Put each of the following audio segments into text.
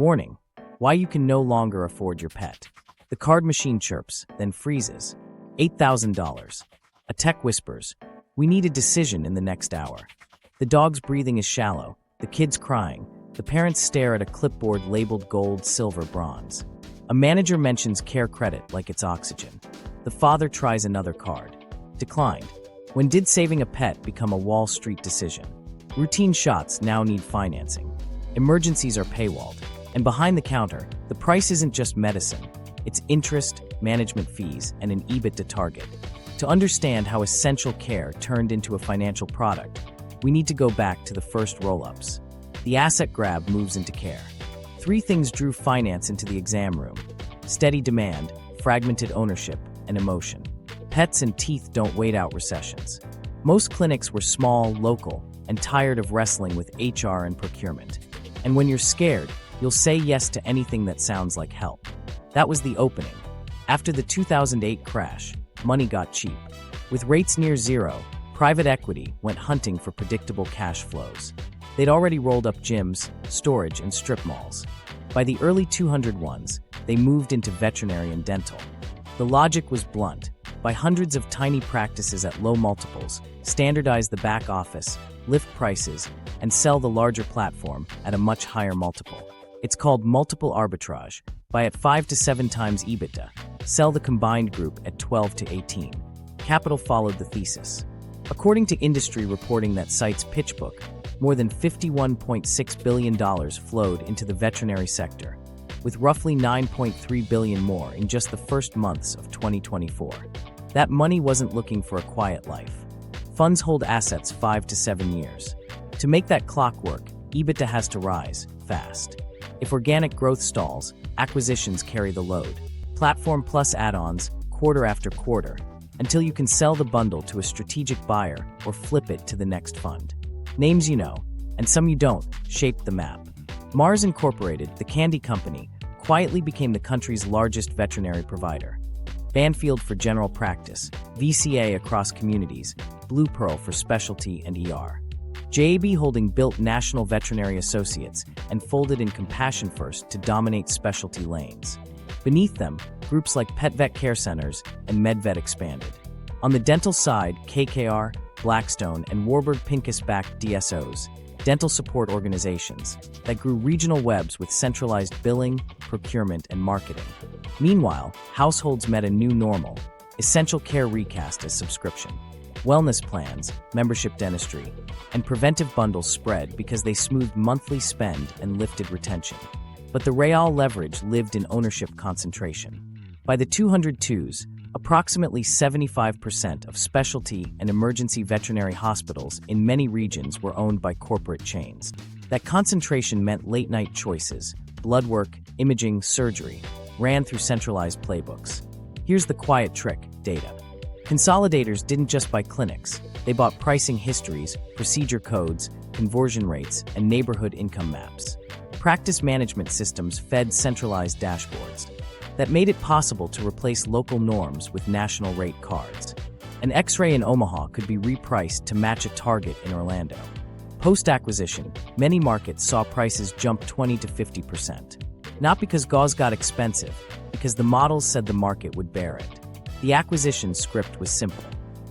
Warning: why you can no longer afford your pet. The card machine chirps, then freezes. $8,000. A tech whispers, "We need a decision in the next hour." The dog's breathing is shallow, the kid's crying. The parents stare at a clipboard labeled gold, silver, bronze. A manager mentions CareCredit like it's oxygen. The father tries another card. Declined. When did saving a pet become a Wall Street decision? Routine shots now need financing. Emergencies are paywalled. And behind the counter, the price isn't just medicine. It's interest, management fees, and an EBITDA target. To understand how essential care turned into a financial product, we need to go back to the first roll-ups. The asset grab moves into care. Three things drew finance into the exam room: steady demand, fragmented ownership, and emotion. Pets and teeth don't wait out recessions. Most clinics were small, local, and tired of wrestling with HR and procurement. And when you're scared, you'll say yes to anything that sounds like help. That was the opening. After the 2008 crash, money got cheap. With rates near zero, private equity went hunting for predictable cash flows. They'd already rolled up gyms, storage, and strip malls. By the early 200s, they moved into veterinary and dental. The logic was blunt: buy hundreds of tiny practices at low multiples, standardize the back office, lift prices, and sell the larger platform at a much higher multiple. It's called multiple arbitrage. Buy at 5 to 7 times EBITDA. Sell the combined group at 12 to 18. Capital followed the thesis. According to industry reporting that cites PitchBook, more than $51.6 billion flowed into the veterinary sector, with roughly $9.3 billion more in just the first months of 2024. That money wasn't looking for a quiet life. Funds hold assets 5 to 7 years. To make that clock work, EBITDA has to rise fast. If organic growth stalls, acquisitions carry the load. Platform plus add-ons, quarter after quarter, until you can sell the bundle to a strategic buyer or flip it to the next fund. Names you know, and some you don't, shaped the map. Mars Incorporated, the candy company, quietly became the country's largest veterinary provider. Banfield for general practice, VCA across communities, Blue Pearl for specialty and ER. JAB Holding built National Veterinary Associates and folded in Compassion First to dominate specialty lanes. Beneath them, groups like Pet Vet Care Centers and MedVet expanded. On the dental side, KKR, Blackstone, and Warburg Pincus-backed DSOs, dental support organizations, that grew regional webs with centralized billing, procurement, and marketing. Meanwhile, households met a new normal: essential care recast as subscription. Wellness plans, membership dentistry, and preventive bundles spread because they smoothed monthly spend and lifted retention. But the real leverage lived in ownership concentration. By the 202s, approximately 75% of specialty and emergency veterinary hospitals in many regions were owned by corporate chains. That concentration meant late-night choices, blood work, imaging, surgery, ran through centralized playbooks. Here's the quiet trick: data. Consolidators didn't just buy clinics, they bought pricing histories, procedure codes, conversion rates, and neighborhood income maps. Practice management systems fed centralized dashboards that made it possible to replace local norms with national rate cards. An X-ray in Omaha could be repriced to match a target in Orlando. Post-acquisition, many markets saw prices jump 20 to 50%. Not because gauze got expensive, because the models said the market would bear it. The acquisition script was simple.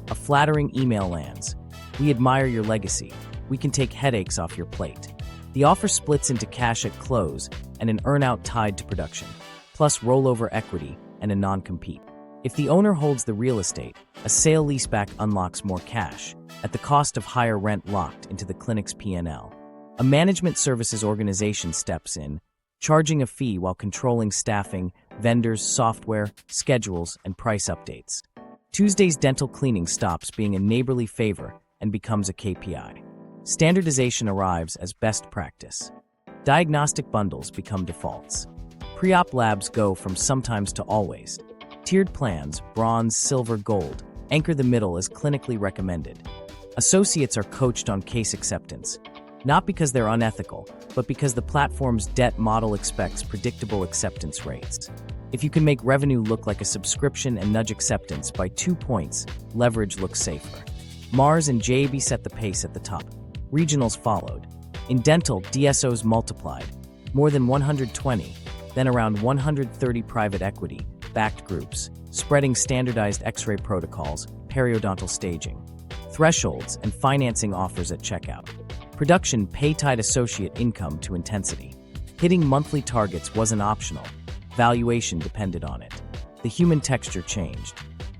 A flattering email lands: "We admire your legacy. We can take headaches off your plate." The offer splits into cash at close and an earn-out tied to production, plus rollover equity and a non-compete. If the owner holds the real estate, a sale-leaseback unlocks more cash, at the cost of higher rent locked into the clinic's P&L. A management services organization steps in, charging a fee while controlling staffing, vendors, software, schedules, and price updates. Tuesday's dental cleaning stops being a neighborly favor and becomes a KPI. Standardization arrives as best practice. Diagnostic bundles become defaults. Pre-op labs go from sometimes to always. Tiered plans, bronze, silver, gold, anchor the middle as clinically recommended. Associates are coached on case acceptance, not because they're unethical, but because the platform's debt model expects predictable acceptance rates. If you can make revenue look like a subscription and nudge acceptance by 2 points, leverage looks safer. Mars and JAB set the pace at the top. Regionals followed. In dental, DSOs multiplied. more than 120, then around 130 private equity-backed groups, spreading standardized X-ray protocols, periodontal staging, thresholds, and financing offers at checkout. Production pay-tied associate income to intensity. Hitting monthly targets wasn't optional. Valuation depended on it. The human texture changed.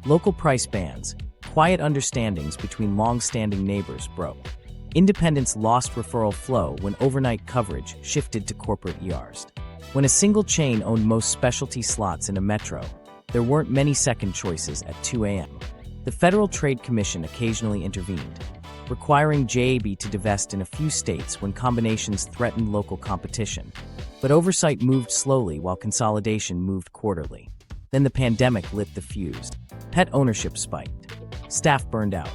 Local price bands, quiet understandings between long-standing neighbors broke. Independents lost referral flow when overnight coverage shifted to corporate ERs. When a single chain owned most specialty slots in a metro, there weren't many second choices at 2 a.m. The Federal Trade Commission occasionally intervened, requiring JAB to divest in a few states when combinations threatened local competition. But oversight moved slowly while consolidation moved quarterly. Then the pandemic lit the fuse. Pet ownership spiked. Staff burned out.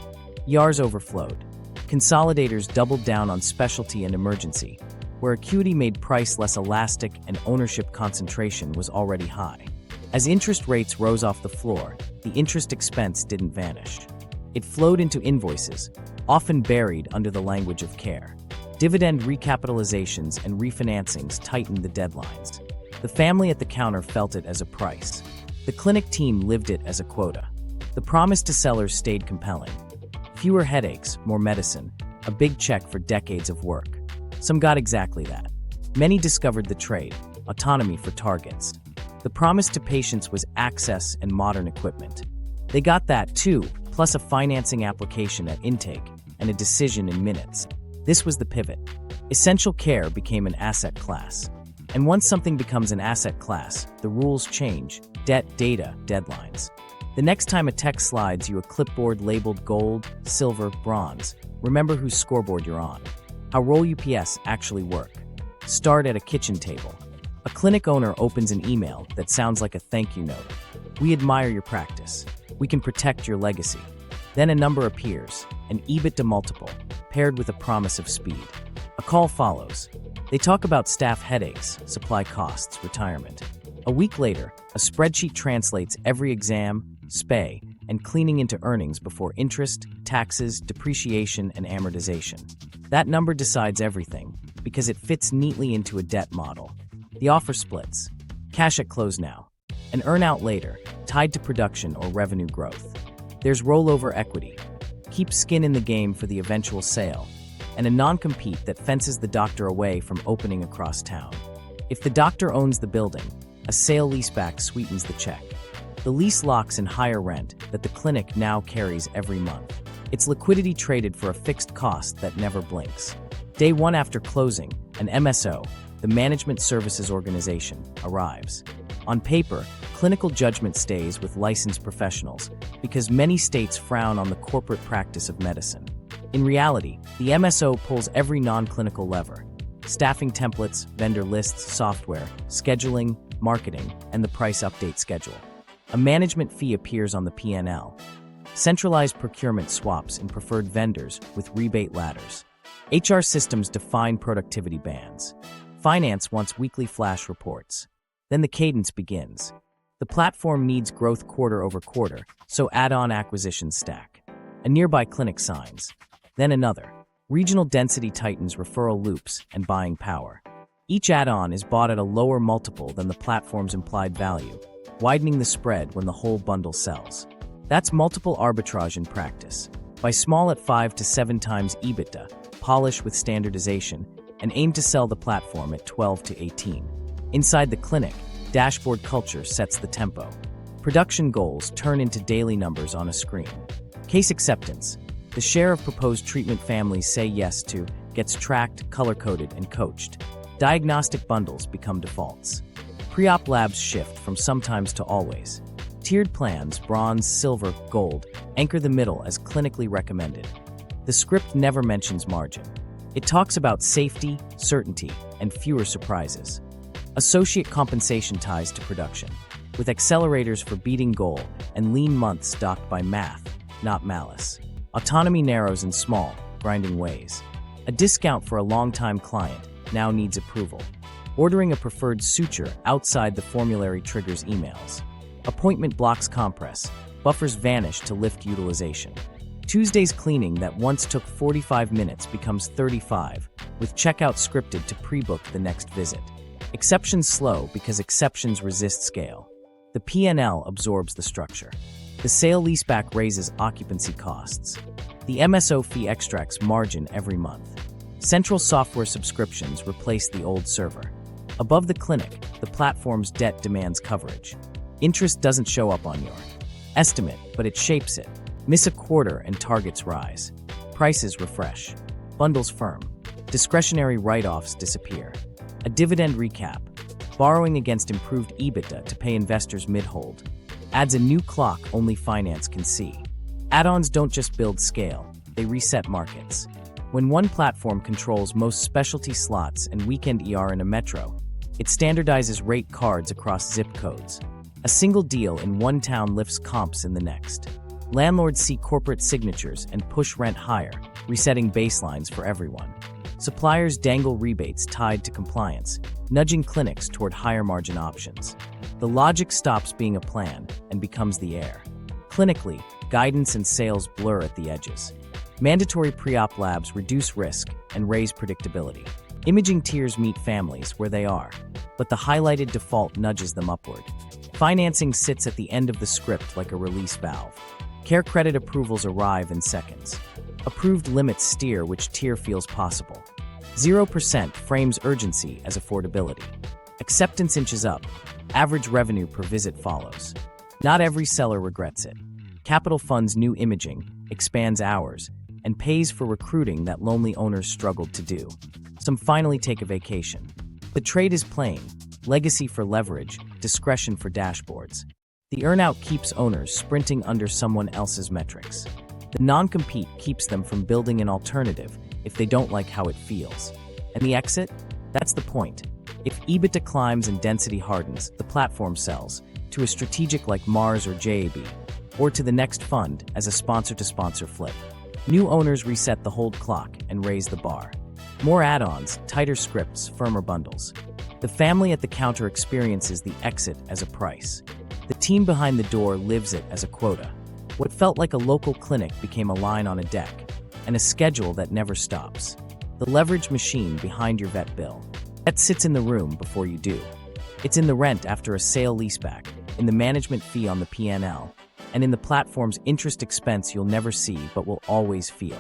ERs overflowed. Consolidators doubled down on specialty and emergency, where acuity made price less elastic and ownership concentration was already high. As interest rates rose off the floor, the interest expense didn't vanish. It flowed into invoices, often buried under the language of care. Dividend recapitalizations and refinancings tightened the deadlines. The family at the counter felt it as a price. The clinic team lived it as a quota. The promise to sellers stayed compelling. Fewer headaches, more medicine, a big check for decades of work. Some got exactly that. Many discovered the trade, autonomy for targets. The promise to patients was access and modern equipment. They got that too, plus a financing application at intake and a decision in minutes. This was the pivot. Essential care became an asset class. And once something becomes an asset class, the rules change: debt, data, deadlines. The next time a text slides you a clipboard labeled gold, silver, bronze, remember whose scoreboard you're on. How roll UPS actually work. Start at a kitchen table. A clinic owner opens an email that sounds like a thank you note. We admire your practice. We can protect your legacy. Then a number appears, an EBITDA multiple, paired with a promise of speed. A call follows. They talk about staff headaches, supply costs, retirement. A week later, a spreadsheet translates every exam, spay, and cleaning into earnings before interest, taxes, depreciation, and amortization. That number decides everything, because it fits neatly into a debt model. The offer splits. Cash at close now. An earn-out later, tied to production or revenue growth. There's rollover equity. Keep skin in the game for the eventual sale. And a non-compete that fences the doctor away from opening across town. If the doctor owns the building, a sale-leaseback sweetens the check. The lease locks in higher rent that the clinic now carries every month. It's liquidity traded for a fixed cost that never blinks. Day one after closing, an MSO, the Management Services Organization, arrives. On paper, clinical judgment stays with licensed professionals because many states frown on the corporate practice of medicine. In reality, the MSO pulls every non-clinical lever: staffing templates, vendor lists, software, scheduling, marketing, and the price update schedule. A management fee appears on the P&L. Centralized procurement swaps in preferred vendors with rebate ladders. HR systems define productivity bands. Finance wants weekly flash reports. Then the cadence begins. The platform needs growth quarter over quarter, so add-on acquisitions stack. A nearby clinic signs. Then another. Regional density tightens referral loops and buying power. Each add-on is bought at a lower multiple than the platform's implied value, widening the spread when the whole bundle sells. That's multiple arbitrage in practice. Buy small at 5 to 7 times EBITDA, polish with standardization, and aim to sell the platform at 12 to 18. Inside the clinic, dashboard culture sets the tempo. Production goals turn into daily numbers on a screen. Case acceptance. The share of proposed treatment families say yes to gets tracked, color-coded, and coached. Diagnostic bundles become defaults. Pre-op labs shift from sometimes to always. Tiered plans, bronze, silver, gold, anchor the middle as clinically recommended. The script never mentions margin. It talks about safety, certainty, and fewer surprises. Associate compensation ties to production, with accelerators for beating goal and lean months docked by math, not malice. Autonomy narrows in small, grinding ways. A discount for a long-time client now needs approval. Ordering a preferred suture outside the formulary triggers emails. Appointment blocks compress. Buffers vanish to lift utilization. Tuesday's cleaning that once took 45 minutes becomes 35, with checkout scripted to pre-book the next visit. Exceptions slow because exceptions resist scale. The P&L absorbs the structure. The sale-leaseback raises occupancy costs. The MSO fee extracts margin every month. Central software subscriptions replace the old server. Above the clinic, the platform's debt demands coverage. Interest doesn't show up on your estimate, but it shapes it. Miss a quarter and targets rise. Prices refresh. Bundles firm. Discretionary write-offs disappear. A dividend recap. Borrowing against improved EBITDA to pay investors mid-hold. Adds a new clock only finance can see. Add-ons don't just build scale, they reset markets. When one platform controls most specialty slots and weekend ER in a metro, it standardizes rate cards across zip codes. A single deal in one town lifts comps in the next. Landlords see corporate signatures and push rent higher, resetting baselines for everyone. Suppliers dangle rebates tied to compliance, nudging clinics toward higher margin options. The logic stops being a plan and becomes the air. Clinically, guidance and sales blur at the edges. Mandatory pre-op labs reduce risk and raise predictability. Imaging tiers meet families where they are, but the highlighted default nudges them upward. Financing sits at the end of the script like a release valve. CareCredit approvals arrive in seconds. Approved limits steer which tier feels possible. 0% frames urgency as affordability. Acceptance inches up. Average revenue per visit follows. Not every seller regrets it. Capital funds new imaging, expands hours, and pays for recruiting that lonely owners struggled to do. Some finally take a vacation. The trade is plain: legacy for leverage, discretion for dashboards. The earnout keeps owners sprinting under someone else's metrics. The non-compete keeps them from building an alternative if they don't like how it feels. And the exit? That's the point. If EBITDA climbs and density hardens, the platform sells to a strategic like Mars or JAB, or to the next fund as a sponsor-to-sponsor flip. New owners reset the hold clock and raise the bar. More add-ons, tighter scripts, firmer bundles. The family at the counter experiences the exit as a price. The team behind the door lives it as a quota. What felt like a local clinic became a line on a deck, and a schedule that never stops. The leverage machine behind your vet bill. That sits in the room before you do. It's in the rent after a sale leaseback, in the management fee on the P&L, and in the platform's interest expense you'll never see but will always feel.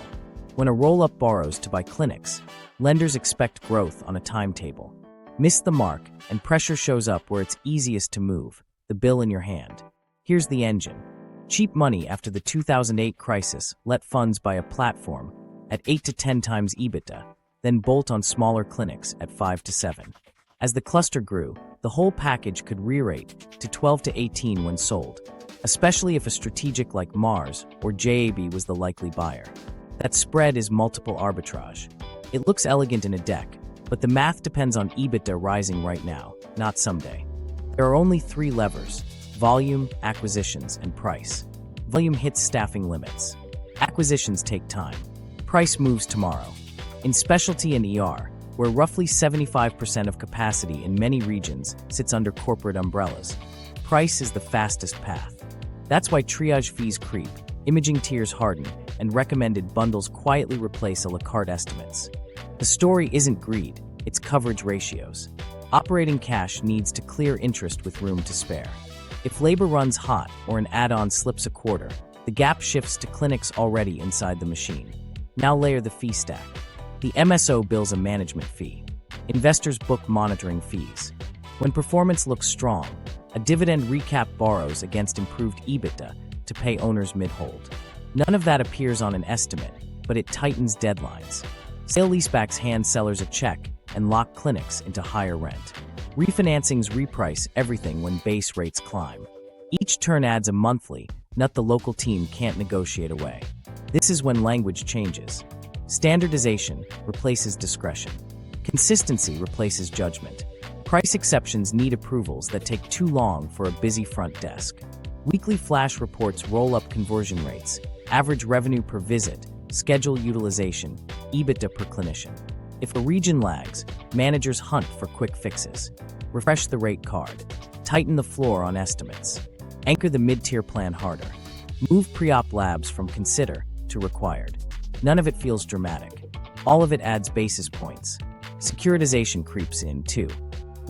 When a roll-up borrows to buy clinics, lenders expect growth on a timetable. Miss the mark, and pressure shows up where it's easiest to move, the bill in your hand. Here's the engine. Cheap money after the 2008 crisis let funds buy a platform at 8 to 10 times EBITDA, then bolt on smaller clinics at 5 to 7. As the cluster grew, the whole package could re-rate to 12 to 18 when sold, especially if a strategic like Mars or JAB was the likely buyer. That spread is multiple arbitrage. It looks elegant in a deck, but the math depends on EBITDA rising right now, not someday. There are only 3 levers: volume, acquisitions, and price. Volume hits staffing limits. Acquisitions take time. Price moves tomorrow. In specialty and ER, where roughly 75% of capacity in many regions sits under corporate umbrellas, price is the fastest path. That's why triage fees creep, imaging tiers harden, and recommended bundles quietly replace a la carte estimates. The story isn't greed, it's coverage ratios. Operating cash needs to clear interest with room to spare. If labor runs hot or an add-on slips a quarter, the gap shifts to clinics already inside the machine. Now layer the fee stack. The MSO bills a management fee. Investors book monitoring fees. When performance looks strong, a dividend recap borrows against improved EBITDA to pay owners mid-hold. None of that appears on an estimate, but it tightens deadlines. Sale-leasebacks hand sellers a check and lock clinics into higher rent. Refinancings reprice everything when base rates climb. Each turn adds a monthly, nut the local team can't negotiate away. This is when language changes. Standardization replaces discretion. Consistency replaces judgment. Price exceptions need approvals that take too long for a busy front desk. Weekly flash reports roll up conversion rates, average revenue per visit, schedule utilization, EBITDA per clinician. If a region lags, managers hunt for quick fixes. Refresh the rate card. Tighten the floor on estimates. Anchor the mid-tier plan harder. Move pre-op labs from consider to required. None of it feels dramatic. All of it adds basis points. Securitization creeps in, too.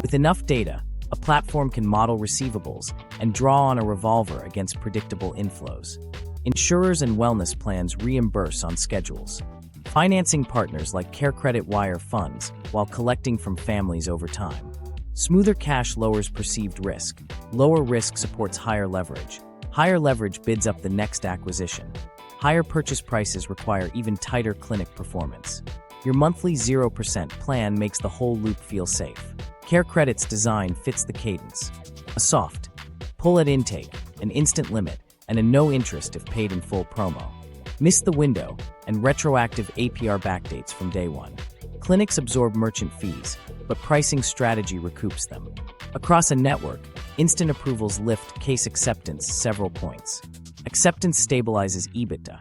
With enough data, a platform can model receivables and draw on a revolver against predictable inflows. Insurers and wellness plans reimburse on schedules. Financing partners like CareCredit wire funds while collecting from families over time. Smoother cash lowers perceived risk. Lower risk supports higher leverage. Higher leverage bids up the next acquisition. Higher purchase prices require even tighter clinic performance. Your monthly 0% plan makes the whole loop feel safe. CareCredit's design fits the cadence. A soft pull at intake, an instant limit, and a no interest if paid in full promo. Miss the window and retroactive APR backdates from day one. Clinics absorb merchant fees, but pricing strategy recoups them. Across a network, instant approvals lift case acceptance several points. Acceptance stabilizes EBITDA.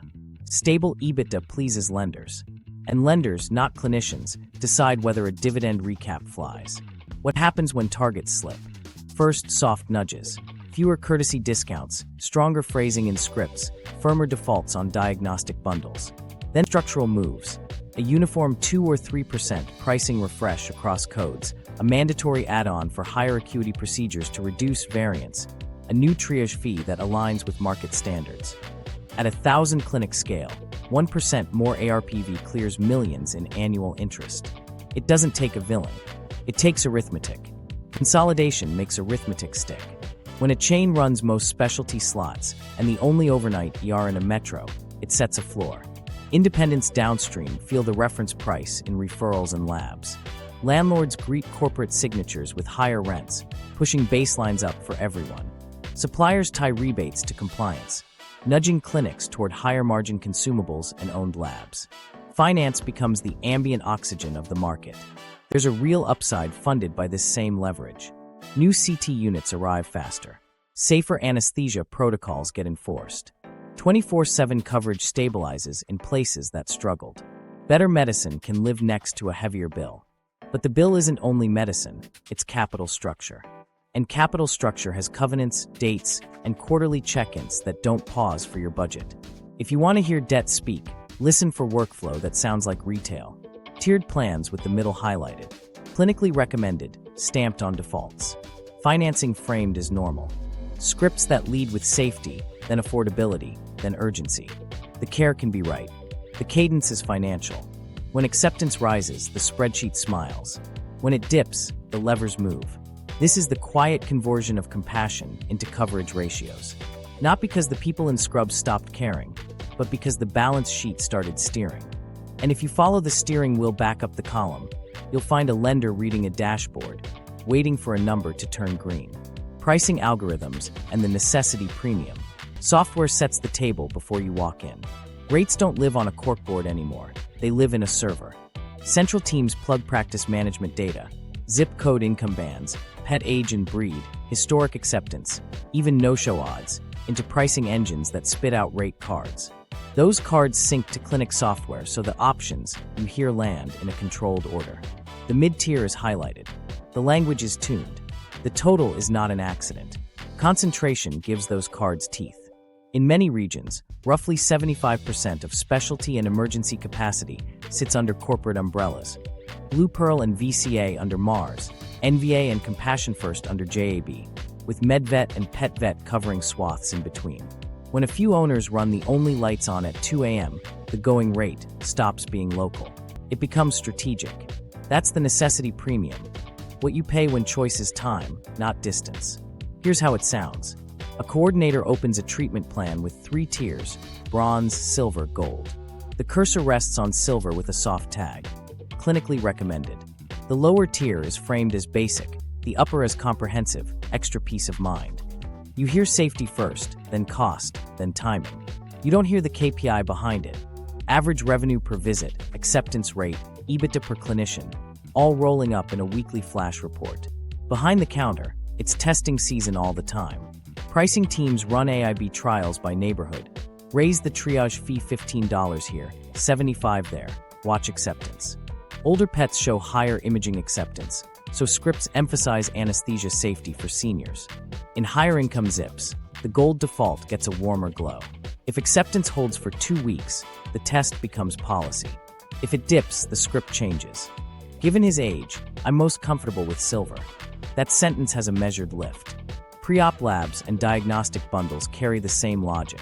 Stable EBITDA pleases lenders. And lenders, not clinicians, decide whether a dividend recap flies. What happens when targets slip? First, soft nudges. Fewer courtesy discounts, stronger phrasing in scripts, firmer defaults on diagnostic bundles. Then structural moves. A uniform 2 or 3% pricing refresh across codes, a mandatory add-on for higher acuity procedures to reduce variance, a new triage fee that aligns with market standards. At a 1,000-clinic scale, 1% more ARPV clears millions in annual interest. It doesn't take a villain. It takes arithmetic. Consolidation makes arithmetic stick. When a chain runs most specialty slots and the only overnight ER in a metro, it sets a floor. Independents downstream feel the reference price in referrals and labs. Landlords greet corporate signatures with higher rents, pushing baselines up for everyone. Suppliers tie rebates to compliance, nudging clinics toward higher margin consumables and owned labs. Finance becomes the ambient oxygen of the market. There's a real upside funded by this same leverage. New CT units arrive faster. Safer anesthesia protocols get enforced. 24/7 coverage stabilizes in places that struggled. Better medicine can live next to a heavier bill. But the bill isn't only medicine, it's capital structure. And capital structure has covenants, dates, and quarterly check-ins that don't pause for your budget. If you want to hear debt speak, listen for workflow that sounds like retail. Tiered plans with the middle highlighted. Clinically recommended, stamped on defaults. Financing framed as normal. Scripts that lead with safety, then affordability, then urgency. The care can be right. The cadence is financial. When acceptance rises, the spreadsheet smiles. When it dips, the levers move. This is the quiet conversion of compassion into coverage ratios. Not because the people in scrubs stopped caring, but because the balance sheet started steering. And if you follow the steering wheel back up the column, you'll find a lender reading a dashboard, waiting for a number to turn green. Pricing algorithms and the necessity premium. Software sets the table before you walk in. Rates don't live on a corkboard anymore. They live in a server. Central teams plug practice management data, zip code income bands, pet age and breed, historic acceptance, even no-show odds, into pricing engines that spit out rate cards. Those cards sync to clinic software so the options you hear land in a controlled order. The mid-tier is highlighted. The language is tuned. The total is not an accident. Concentration gives those cards teeth. In many regions, roughly 75% of specialty and emergency capacity sits under corporate umbrellas. Blue Pearl and VCA under Mars, NVA and Compassion First under JAB, with MedVet and PetVet covering swaths in between. When a few owners run the only lights on at 2 a.m., the going rate stops being local. It becomes strategic. That's the necessity premium. What you pay when choice is time, not distance. Here's how it sounds. A coordinator opens a treatment plan with 3 tiers: bronze, silver, gold. The cursor rests on silver with a soft tag. Clinically recommended. The lower tier is framed as basic, the upper as comprehensive, extra peace of mind. You hear safety first, then cost, then timing. You don't hear the KPI behind it. Average revenue per visit, acceptance rate, EBITDA per clinician, all rolling up in a weekly flash report. Behind the counter, it's testing season all the time. Pricing teams run AIB trials by neighborhood. Raise the triage fee $15 here, $75 there. Watch acceptance. Older pets show higher imaging acceptance, so scripts emphasize anesthesia safety for seniors. In higher income zips, the gold default gets a warmer glow. If acceptance holds for 2 weeks, the test becomes policy. If it dips, the script changes. Given his age, I'm most comfortable with silver. That sentence has a measured lift. Pre-op labs and diagnostic bundles carry the same logic.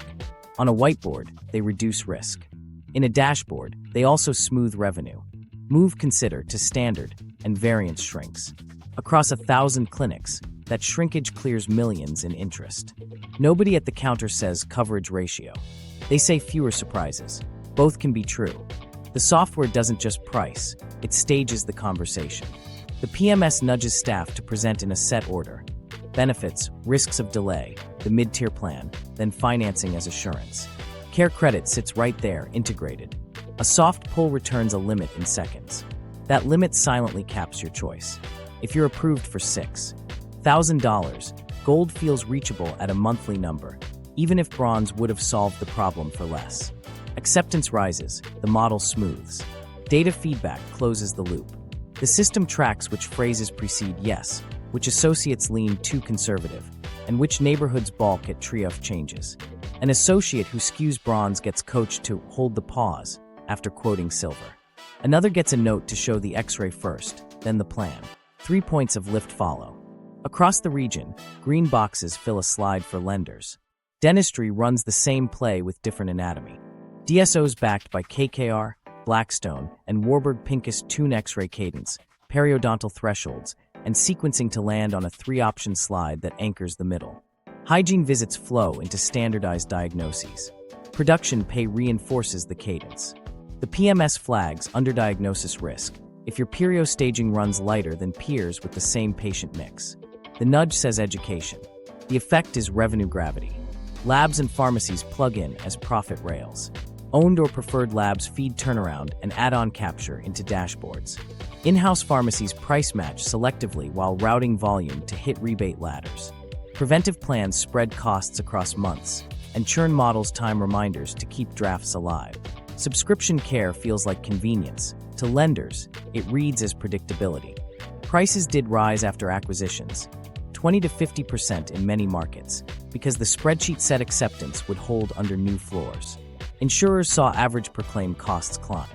On a whiteboard, they reduce risk. In a dashboard, they also smooth revenue. Move consider to standard, and variance shrinks. Across 1,000 clinics, that shrinkage clears millions in interest. Nobody at the counter says coverage ratio. They say fewer surprises. Both can be true. The software doesn't just price, it stages the conversation. The PMS nudges staff to present in a set order. Benefits, risks of delay, the mid-tier plan, then financing as assurance. CareCredit sits right there, integrated. A soft pull returns a limit in seconds. That limit silently caps your choice. If you're approved for $6,000, Gold feels reachable at a monthly number, even if Bronze would have solved the problem for less. Acceptance rises, the model smooths. Data feedback closes the loop. The system tracks which phrases precede yes, which associates lean too conservative, and which neighborhoods balk at tree-off changes. An associate who skews Bronze gets coached to hold the pause after quoting silver. Another gets a note to show the X-ray first, then the plan. 3 points of lift follow. Across the region, green boxes fill a slide for lenders. Dentistry runs the same play with different anatomy. DSOs backed by KKR, Blackstone, and Warburg Pincus tune X-ray cadence, periodontal thresholds, and sequencing to land on a 3-option slide that anchors the middle. Hygiene visits flow into standardized diagnoses. Production pay reinforces the cadence. The PMS flags underdiagnosis risk if your perio staging runs lighter than peers with the same patient mix. The nudge says education. The effect is revenue gravity. Labs and pharmacies plug in as profit rails. Owned or preferred labs feed turnaround and add-on capture into dashboards. In-house pharmacies price match selectively while routing volume to hit rebate ladders. Preventive plans spread costs across months, and churn models time reminders to keep drafts alive. Subscription care feels like convenience. To lenders, it reads as predictability. Prices did rise after acquisitions, 20 to 50% in many markets, because the spreadsheet said acceptance would hold under new floors. Insurers saw average per claim costs climb.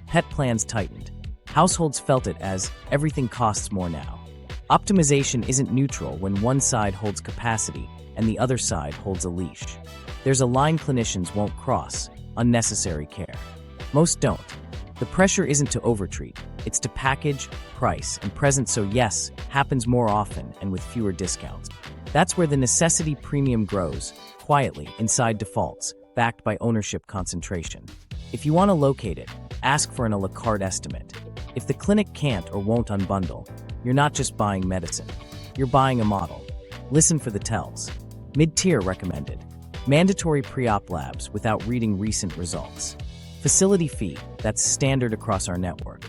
Pet plans tightened. Households felt it as everything costs more now. Optimization isn't neutral when one side holds capacity and the other side holds a leash. There's a line clinicians won't cross: unnecessary care. Most don't. The pressure isn't to overtreat, it's to package, price, and present so yes happens more often and with fewer discounts. That's where the necessity premium grows, quietly, inside defaults, backed by ownership concentration. If you want to locate it, ask for an a la carte estimate. If the clinic can't or won't unbundle, you're not just buying medicine, you're buying a model. Listen for the tells. Mid-tier recommended. Mandatory pre-op labs without reading recent results. Facility fee, that's standard across our network.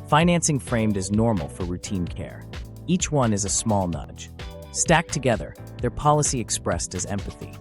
Financing framed as normal for routine care. Each one is a small nudge. Stacked together, their policy expressed as empathy.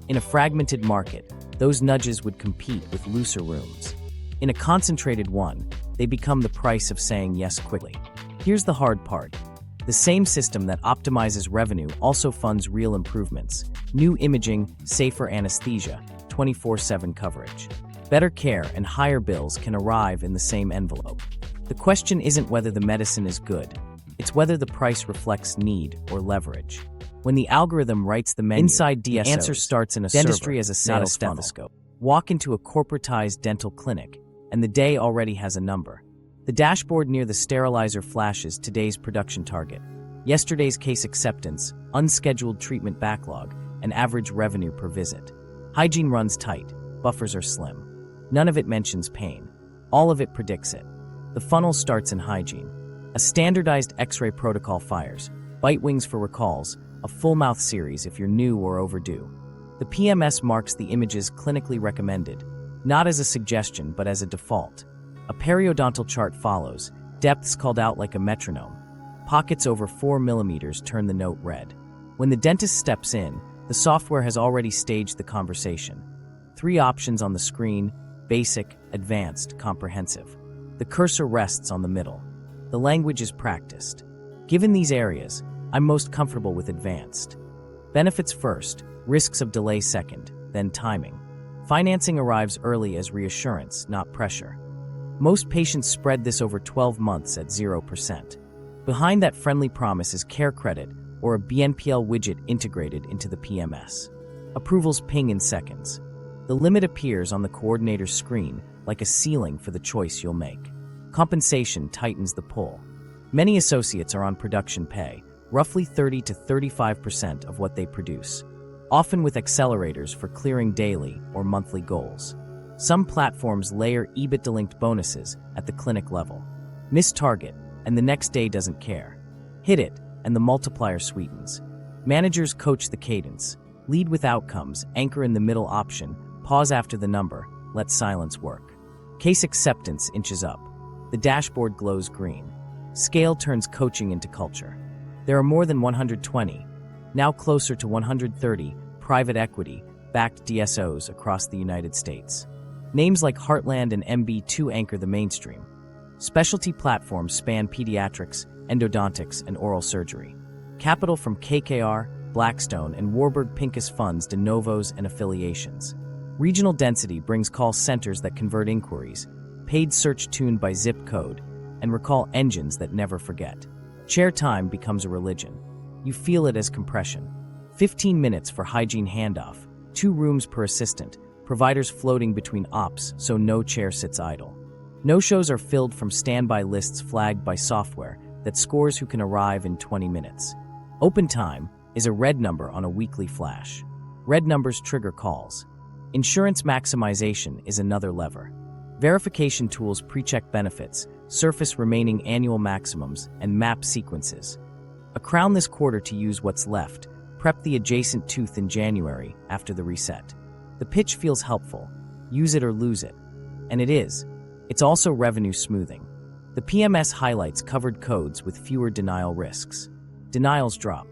In a fragmented market, those nudges would compete with looser rooms. In a concentrated one, they become the price of saying yes quickly. Here's the hard part. The same system that optimizes revenue also funds real improvements. New imaging, safer anesthesia, 24/7 coverage. Better care and higher bills can arrive in the same envelope. The question isn't whether the medicine is good. It's whether the price reflects need or leverage. When the algorithm writes the menu, inside DSOs, the answer starts in a dentistry server, as a sales stethoscope. Walk into a corporatized dental clinic, and the day already has a number. The dashboard near the sterilizer flashes today's production target, yesterday's case acceptance, unscheduled treatment backlog, and average revenue per visit. Hygiene runs tight, buffers are slim. None of it mentions pain. All of it predicts it. The funnel starts in hygiene. A standardized X-ray protocol fires, bite wings for recalls, a full mouth series if you're new or overdue. The PMS marks the images clinically recommended, not as a suggestion but as a default. A periodontal chart follows, depths called out like a metronome. Pockets over 4 millimeters turn the note red. When the dentist steps in, the software has already staged the conversation. 3 options on the screen: basic, advanced, comprehensive. The cursor rests on the middle. The language is practiced. Given these areas, I'm most comfortable with advanced. Benefits first, risks of delay second, then timing. Financing arrives early as reassurance, not pressure. Most patients spread this over 12 months at 0%. Behind that friendly promise is CareCredit, or a BNPL widget integrated into the PMS. Approvals ping in seconds. The limit appears on the coordinator's screen like a ceiling for the choice you'll make. Compensation tightens the pull. Many associates are on production pay, roughly 30 to 35% of what they produce, often with accelerators for clearing daily or monthly goals. Some platforms layer EBITDA-linked bonuses at the clinic level. Miss target, and the next day doesn't care. Hit it, and the multiplier sweetens. Managers coach the cadence. Lead with outcomes, anchor in the middle option, pause after the number, let silence work. Case acceptance inches up. The dashboard glows green. Scale turns coaching into culture. There are more than 120, now closer to 130, private equity-backed DSOs across the United States. Names like Heartland and MB2 anchor the mainstream. Specialty platforms span pediatrics, endodontics, and oral surgery. Capital from KKR, Blackstone, and Warburg Pincus funds de novos and affiliations. Regional density brings call centers that convert inquiries, paid search tuned by zip code, and recall engines that never forget. Chair time becomes a religion. You feel it as compression. 15 minutes for hygiene handoff, 2 rooms per assistant, providers floating between ops so no chair sits idle. No-shows are filled from standby lists flagged by software that scores who can arrive in 20 minutes. Open time is a red number on a weekly flash. Red numbers trigger calls. Insurance maximization is another lever. Verification tools pre-check benefits, surface remaining annual maximums, and map sequences. A crown this quarter to use what's left, prep the adjacent tooth in January after the reset. The pitch feels helpful. Use it or lose it. And it is. It's also revenue smoothing. The PMS highlights covered codes with fewer denial risks. Denials drop.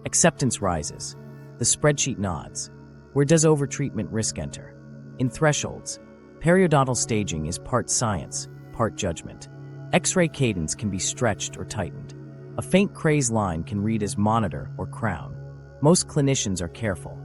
Acceptance rises. The spreadsheet nods. Where does overtreatment risk enter? In thresholds. Periodontal staging is part science, part judgment. X-ray cadence can be stretched or tightened. A faint craze line can read as monitor or crown. Most clinicians are careful.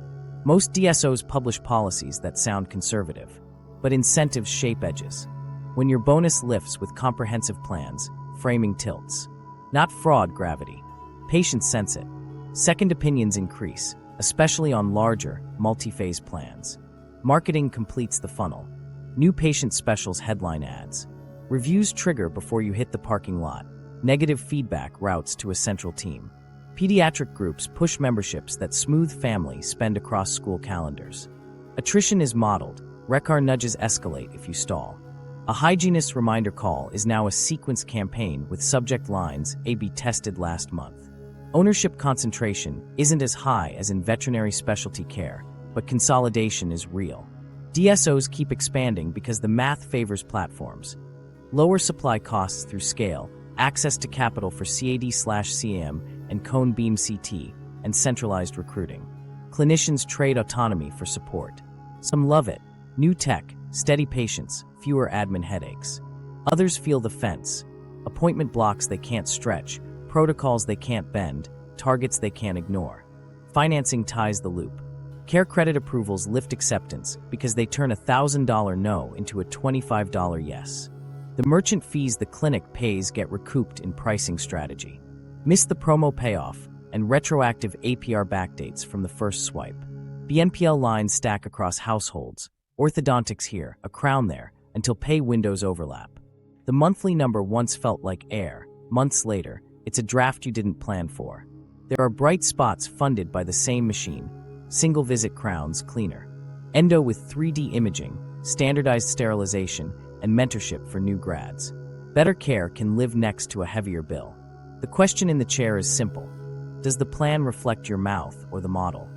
Most DSOs publish policies that sound conservative, but incentives shape edges. When your bonus lifts with comprehensive plans, framing tilts. Not fraud gravity. Patients sense it. Second opinions increase, especially on larger, multi-phase plans. Marketing completes the funnel. New patient specials headline ads. Reviews trigger before you hit the parking lot. Negative feedback routes to a central team. Pediatric groups push memberships that smooth family spend across school calendars. Attrition is modeled. Recar nudges escalate if you stall. A hygienist reminder call is now a sequence campaign with subject lines A/B tested last month. Ownership concentration isn't as high as in veterinary specialty care, but consolidation is real. DSOs keep expanding because the math favors platforms. Lower supply costs through scale, access to capital for CAD/CAM and cone beam CT, and centralized recruiting. Clinicians trade autonomy for support. Some love it. New tech, steady patients, fewer admin headaches. Others feel the fence. Appointment blocks they can't stretch, protocols they can't bend, targets they can't ignore. Financing ties the loop. CareCredit approvals lift acceptance because they turn a $1,000 no into a $25 yes. The merchant fees the clinic pays get recouped in pricing strategy. Miss the promo payoff and retroactive APR backdates from the first swipe. BNPL lines stack across households. Orthodontics here, a crown there, until pay windows overlap. The monthly number once felt like air. Months later, it's a draft you didn't plan for. There are bright spots funded by the same machine. Single visit crowns cleaner. Endo with 3D imaging, standardized sterilization, and mentorship for new grads. Better care can live next to a heavier bill. The question in the chair is simple. Does the plan reflect your mouth or the model?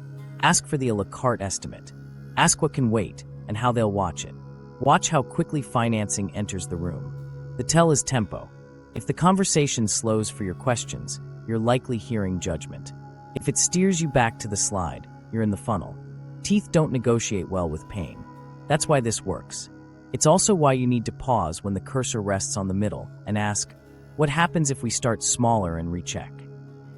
Ask for the a la carte estimate. Ask what can wait and how they'll watch it. Watch how quickly financing enters the room. The tell is tempo. If the conversation slows for your questions, you're likely hearing judgment. If it steers you back to the slide, you're in the funnel. Teeth don't negotiate well with pain. That's why this works. It's also why you need to pause when the cursor rests on the middle and ask, what happens if we start smaller and recheck?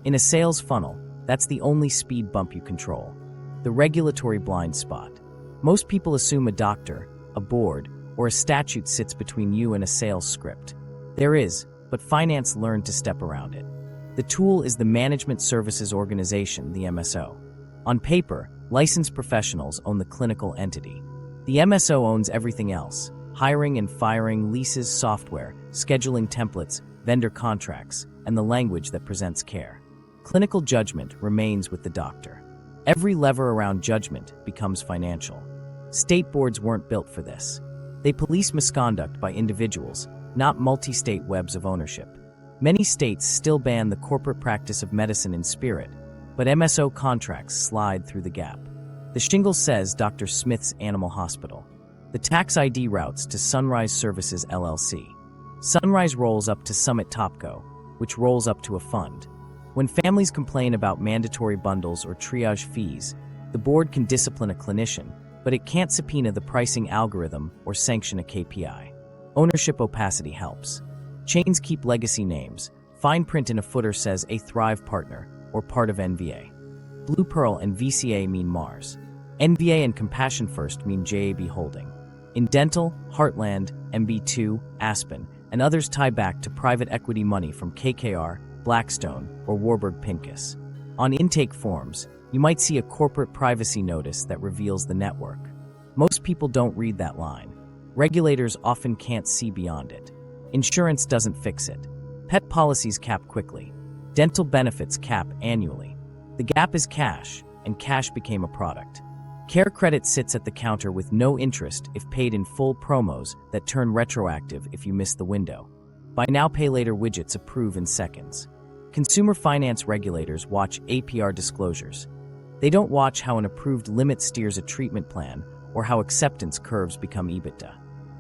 In a sales funnel, that's the only speed bump you control. The regulatory blind spot. Most people assume a doctor, a board, or a statute sits between you and a sales script. There is, but finance learned to step around it. The tool is the Management Services Organization, the MSO. On paper, licensed professionals own the clinical entity. The MSO owns everything else: hiring and firing, leases, software, scheduling templates, vendor contracts, and the language that presents care. Clinical judgment remains with the doctor. Every lever around judgment becomes financial. State boards weren't built for this. They police misconduct by individuals, not multi-state webs of ownership. Many states still ban the corporate practice of medicine in spirit, but MSO contracts slide through the gap. The shingle says Dr. Smith's Animal Hospital. The tax ID routes to Sunrise Services LLC. Sunrise rolls up to Summit Topco, which rolls up to a fund. When families complain about mandatory bundles or triage fees, the board can discipline a clinician, but it can't subpoena the pricing algorithm or sanction a KPI. Ownership opacity helps. Chains keep legacy names. Fine print in a footer says a Thrive partner or part of NVA. Blue Pearl and VCA mean Mars. NVA and Compassion First mean JAB Holding. In dental, Heartland, MB2, Aspen, and others tie back to private equity money from KKR, Blackstone, or Warburg Pincus. On intake forms, you might see a corporate privacy notice that reveals the network. Most people don't read that line. Regulators often can't see beyond it. Insurance doesn't fix it. Pet policies cap quickly. Dental benefits cap annually. The gap is cash, and cash became a product. CareCredit sits at the counter with no interest if paid in full promos that turn retroactive if you miss the window. Buy now, pay later widgets approve in seconds. Consumer finance regulators watch APR disclosures. They don't watch how an approved limit steers a treatment plan or how acceptance curves become EBITDA.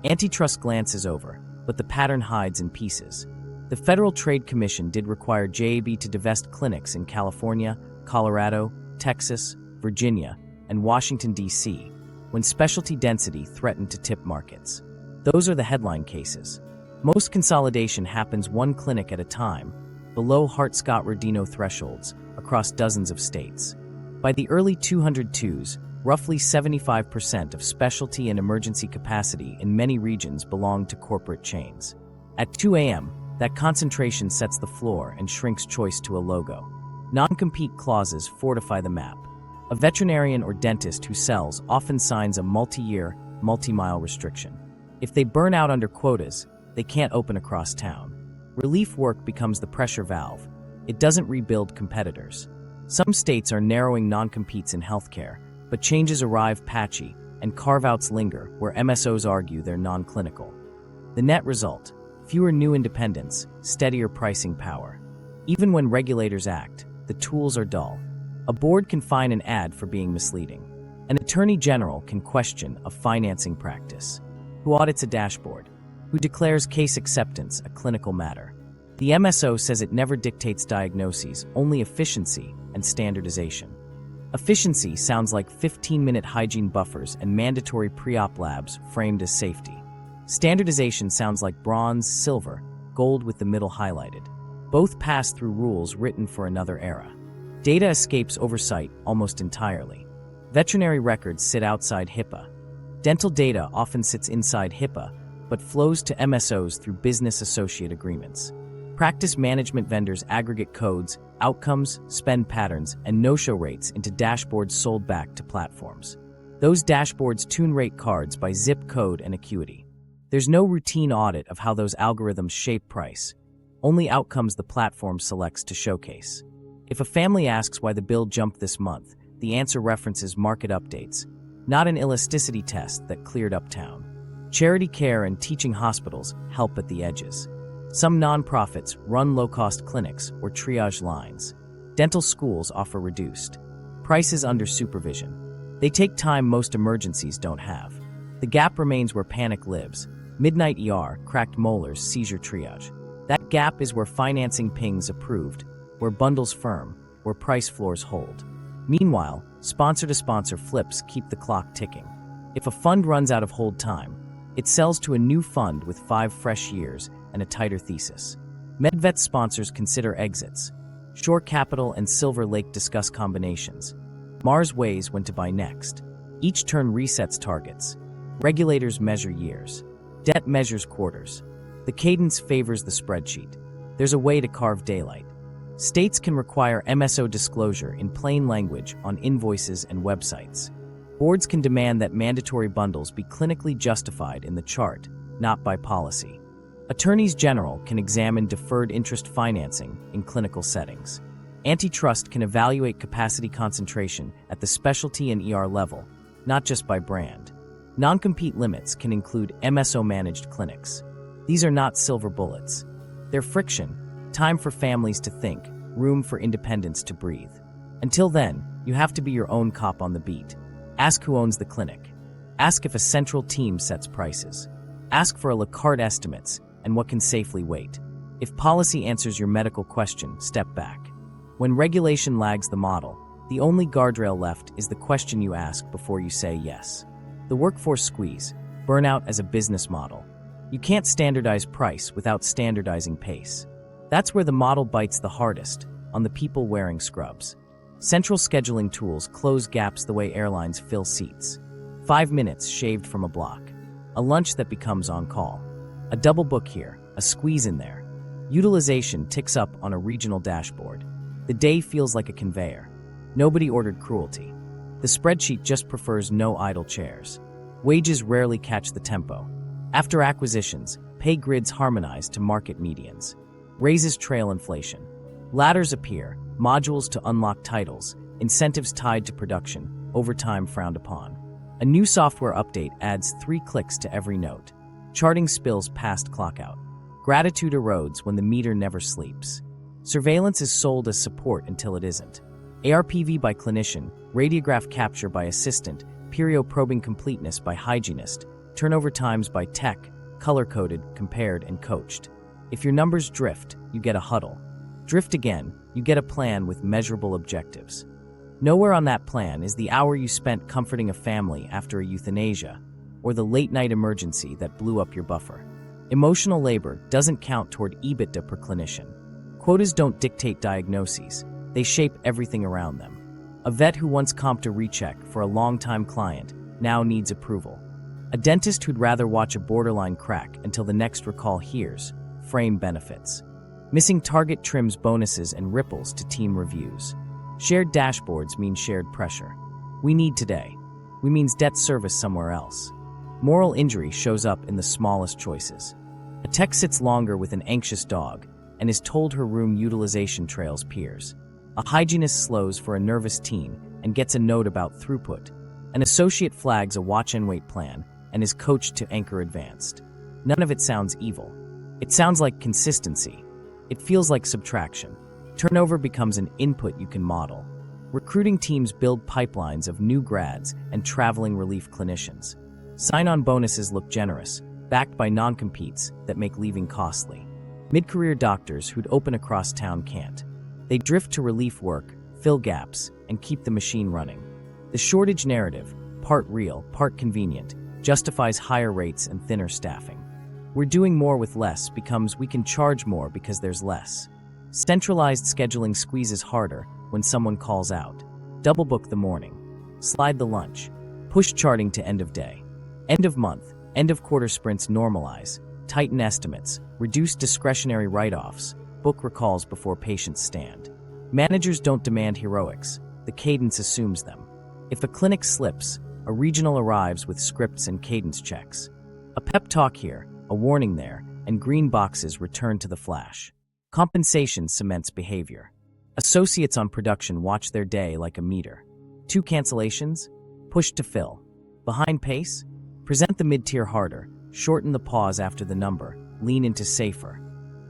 Antitrust glances over, but the pattern hides in pieces. The Federal Trade Commission did require JAB to divest clinics in California, Colorado, Texas, Virginia, and Washington, D.C., when specialty density threatened to tip markets. Those are the headline cases. Most consolidation happens one clinic at a time, below Hart-Scott-Rodino thresholds, across dozens of states. By the early 202s, roughly 75% of specialty and emergency capacity in many regions belonged to corporate chains. At 2 a.m., that concentration sets the floor and shrinks choice to a logo. Non-compete clauses fortify the map. A veterinarian or dentist who sells often signs a multi-year, multi-mile restriction. If they burn out under quotas, they can't open across town. Relief work becomes the pressure valve. It doesn't rebuild competitors. Some states are narrowing non-competes in healthcare, but changes arrive patchy, and carve-outs linger where MSOs argue they're non-clinical. The net result: fewer new independents, steadier pricing power. Even when regulators act, the tools are dull. A board can fine an ad for being misleading. An attorney general can question a financing practice. Who audits a dashboard? Who declares case acceptance a clinical matter? The MSO says it never dictates diagnoses, only efficiency and standardization. Efficiency sounds like 15-minute hygiene buffers and mandatory pre-op labs framed as safety. Standardization sounds like bronze, silver, gold with the middle highlighted. Both pass through rules written for another era. Data escapes oversight almost entirely. Veterinary records sit outside HIPAA. Dental data often sits inside HIPAA, but flows to MSOs through business associate agreements. Practice management vendors aggregate codes, outcomes, spend patterns, and no-show rates into dashboards sold back to platforms. Those dashboards tune rate cards by zip code and acuity. There's no routine audit of how those algorithms shape price, only outcomes the platform selects to showcase. If a family asks why the bill jumped this month, the answer references market updates, not an elasticity test that cleared uptown. Charity care and teaching hospitals help at the edges. Some nonprofits run low-cost clinics or triage lines. Dental schools offer reduced prices under supervision. They take time most emergencies don't have. The gap remains where panic lives. Midnight ER, cracked molars, seizure triage. That gap is where financing pings approved, where bundles firm, where price floors hold. Meanwhile, sponsor-to-sponsor flips keep the clock ticking. If a fund runs out of hold time, it sells to a new fund with 5 fresh years and a tighter thesis. MedVet sponsors consider exits. Shore Capital and Silver Lake discuss combinations. Mars weighs when to buy next. Each turn resets targets. Regulators measure years. Debt measures quarters. The cadence favors the spreadsheet. There's a way to carve daylight. States can require MSO disclosure in plain language on invoices and websites. Boards can demand that mandatory bundles be clinically justified in the chart, not by policy. Attorneys general can examine deferred interest financing in clinical settings. Antitrust can evaluate capacity concentration at the specialty and ER level, not just by brand. Non-compete limits can include MSO-managed clinics. These are not silver bullets. They're friction, time for families to think, room for independence to breathe. Until then, you have to be your own cop on the beat. Ask who owns the clinic. Ask if a central team sets prices. Ask for a la carte estimates and what can safely wait. If policy answers your medical question, step back. When regulation lags the model, the only guardrail left is the question you ask before you say yes. The workforce squeeze, burnout as a business model. You can't standardize price without standardizing pace. That's where the model bites the hardest, on the people wearing scrubs. Central scheduling tools close gaps the way airlines fill seats. 5 minutes shaved from a block. A lunch that becomes on call. A double book here, a squeeze in there. Utilization ticks up on a regional dashboard. The day feels like a conveyor. Nobody ordered cruelty. The spreadsheet just prefers no idle chairs. Wages rarely catch the tempo. After acquisitions, pay grids harmonize to market medians. Raises trail inflation. Ladders appear, modules to unlock titles, incentives tied to production, overtime frowned upon. A new software update adds 3 clicks to every note. Charting spills past clockout. Gratitude erodes when the meter never sleeps. Surveillance is sold as support until it isn't. ARPV by clinician, radiograph capture by assistant, perio-probing completeness by hygienist, turnover times by tech, color-coded, compared, and coached. If your numbers drift, you get a huddle. Drift again, you get a plan with measurable objectives. Nowhere on that plan is the hour you spent comforting a family after a euthanasia, or the late-night emergency that blew up your buffer. Emotional labor doesn't count toward EBITDA per clinician. Quotas don't dictate diagnoses, they shape everything around them. A vet who once comped a recheck for a long-time client now needs approval. A dentist who'd rather watch a borderline crack until the next recall hears, frame benefits. Missing target trims bonuses and ripples to team reviews. Shared dashboards mean shared pressure. We need today. We means debt service somewhere else. Moral injury shows up in the smallest choices. A tech sits longer with an anxious dog and is told her room utilization trails peers. A hygienist slows for a nervous teen and gets a note about throughput. An associate flags a watch and wait plan and is coached to anchor advanced. None of it sounds evil. It sounds like consistency. It feels like subtraction. Turnover becomes an input you can model. Recruiting teams build pipelines of new grads and traveling relief clinicians. Sign-on bonuses look generous, backed by non-competes that make leaving costly. Mid-career doctors who'd open across town can't. They drift to relief work, fill gaps, and keep the machine running. The shortage narrative, part real, part convenient, justifies higher rates and thinner staffing. We're doing more with less becomes we can charge more because there's less. Centralized scheduling squeezes harder when someone calls out. Double book the morning. Slide the lunch. Push charting to end of day. End of month, end of quarter sprints normalize. Tighten estimates. Reduce discretionary write-offs. Book recalls before patients stand. Managers don't demand heroics. The cadence assumes them. If a clinic slips, a regional arrives with scripts and cadence checks. A pep talk here, a warning there, and green boxes return to the flash. Compensation cements behavior. Associates on production watch their day like a meter. 2 cancellations? Push to fill. Behind pace? Present the mid-tier harder, shorten the pause after the number, lean into safer.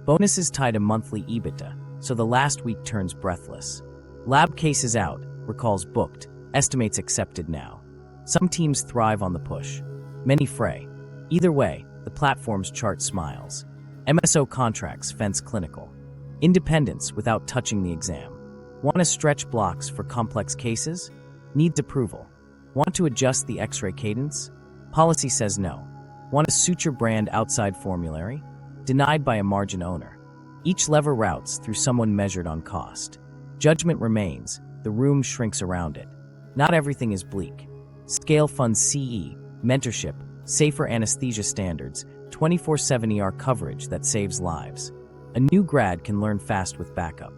Bonuses tie to monthly EBITDA, so the last week turns breathless. Lab cases out, recalls booked, estimates accepted now. Some teams thrive on the push. Many fray. Either way, the platform's chart smiles. MSO contracts fence clinical. Independence without touching the exam. Want to stretch blocks for complex cases? Needs approval. Want to adjust the X-ray cadence? Policy says no. Want to suture brand outside formulary? Denied by a margin owner. Each lever routes through someone measured on cost. Judgment remains, the room shrinks around it. Not everything is bleak. Scale funds CE, mentorship, safer anesthesia standards, 24/7 ER coverage that saves lives. A new grad can learn fast with backup.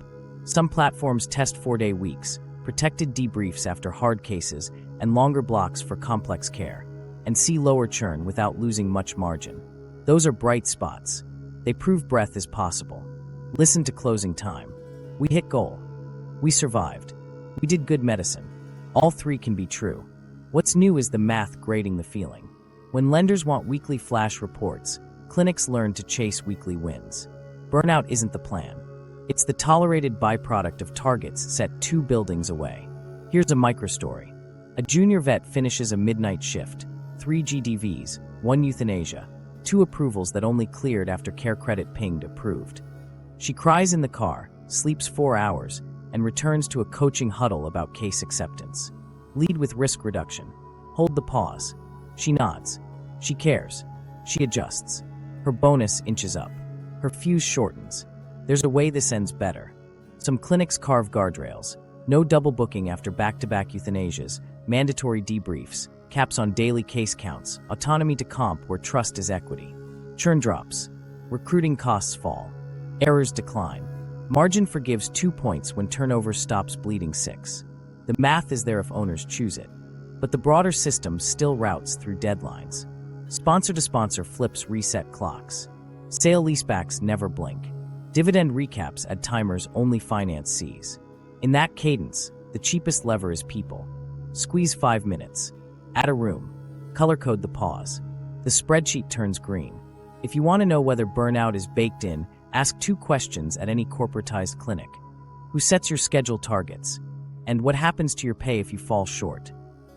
Some platforms test 4-day weeks, protected debriefs after hard cases, and longer blocks for complex care, and see lower churn without losing much margin. Those are bright spots. They prove breadth is possible. Listen to closing time. We hit goal. We survived. We did good medicine. All three can be true. What's new is the math grading the feeling. When lenders want weekly flash reports, clinics learn to chase weekly wins. Burnout isn't the plan. It's the tolerated byproduct of targets set 2 buildings away. Here's a microstory. A junior vet finishes a midnight shift, 3 GDVs, 1 euthanasia, 2 approvals that only cleared after CareCredit pinged approved. She cries in the car, sleeps 4 hours, and returns to a coaching huddle about case acceptance. Lead with risk reduction. Hold the pause. She nods. She cares. She adjusts. Her bonus inches up. Her fuse shortens. There's a way this ends better. Some clinics carve guardrails. No double booking after back-to-back euthanasias, mandatory debriefs, caps on daily case counts, autonomy to comp where trust is equity. Churn drops. Recruiting costs fall. Errors decline. Margin forgives 2 points when turnover stops bleeding 6. The math is there if owners choose it. But the broader system still routes through deadlines. Sponsor-to-sponsor flips reset clocks. Sale-leasebacks never blink. Dividend recaps add timers only finance sees. In that cadence, the cheapest lever is people. Squeeze 5 minutes. Add a room. Color code the pause. The spreadsheet turns green. If you want to know whether burnout is baked in, ask 2 questions at any corporatized clinic. Who sets your schedule targets? And what happens to your pay if you fall short?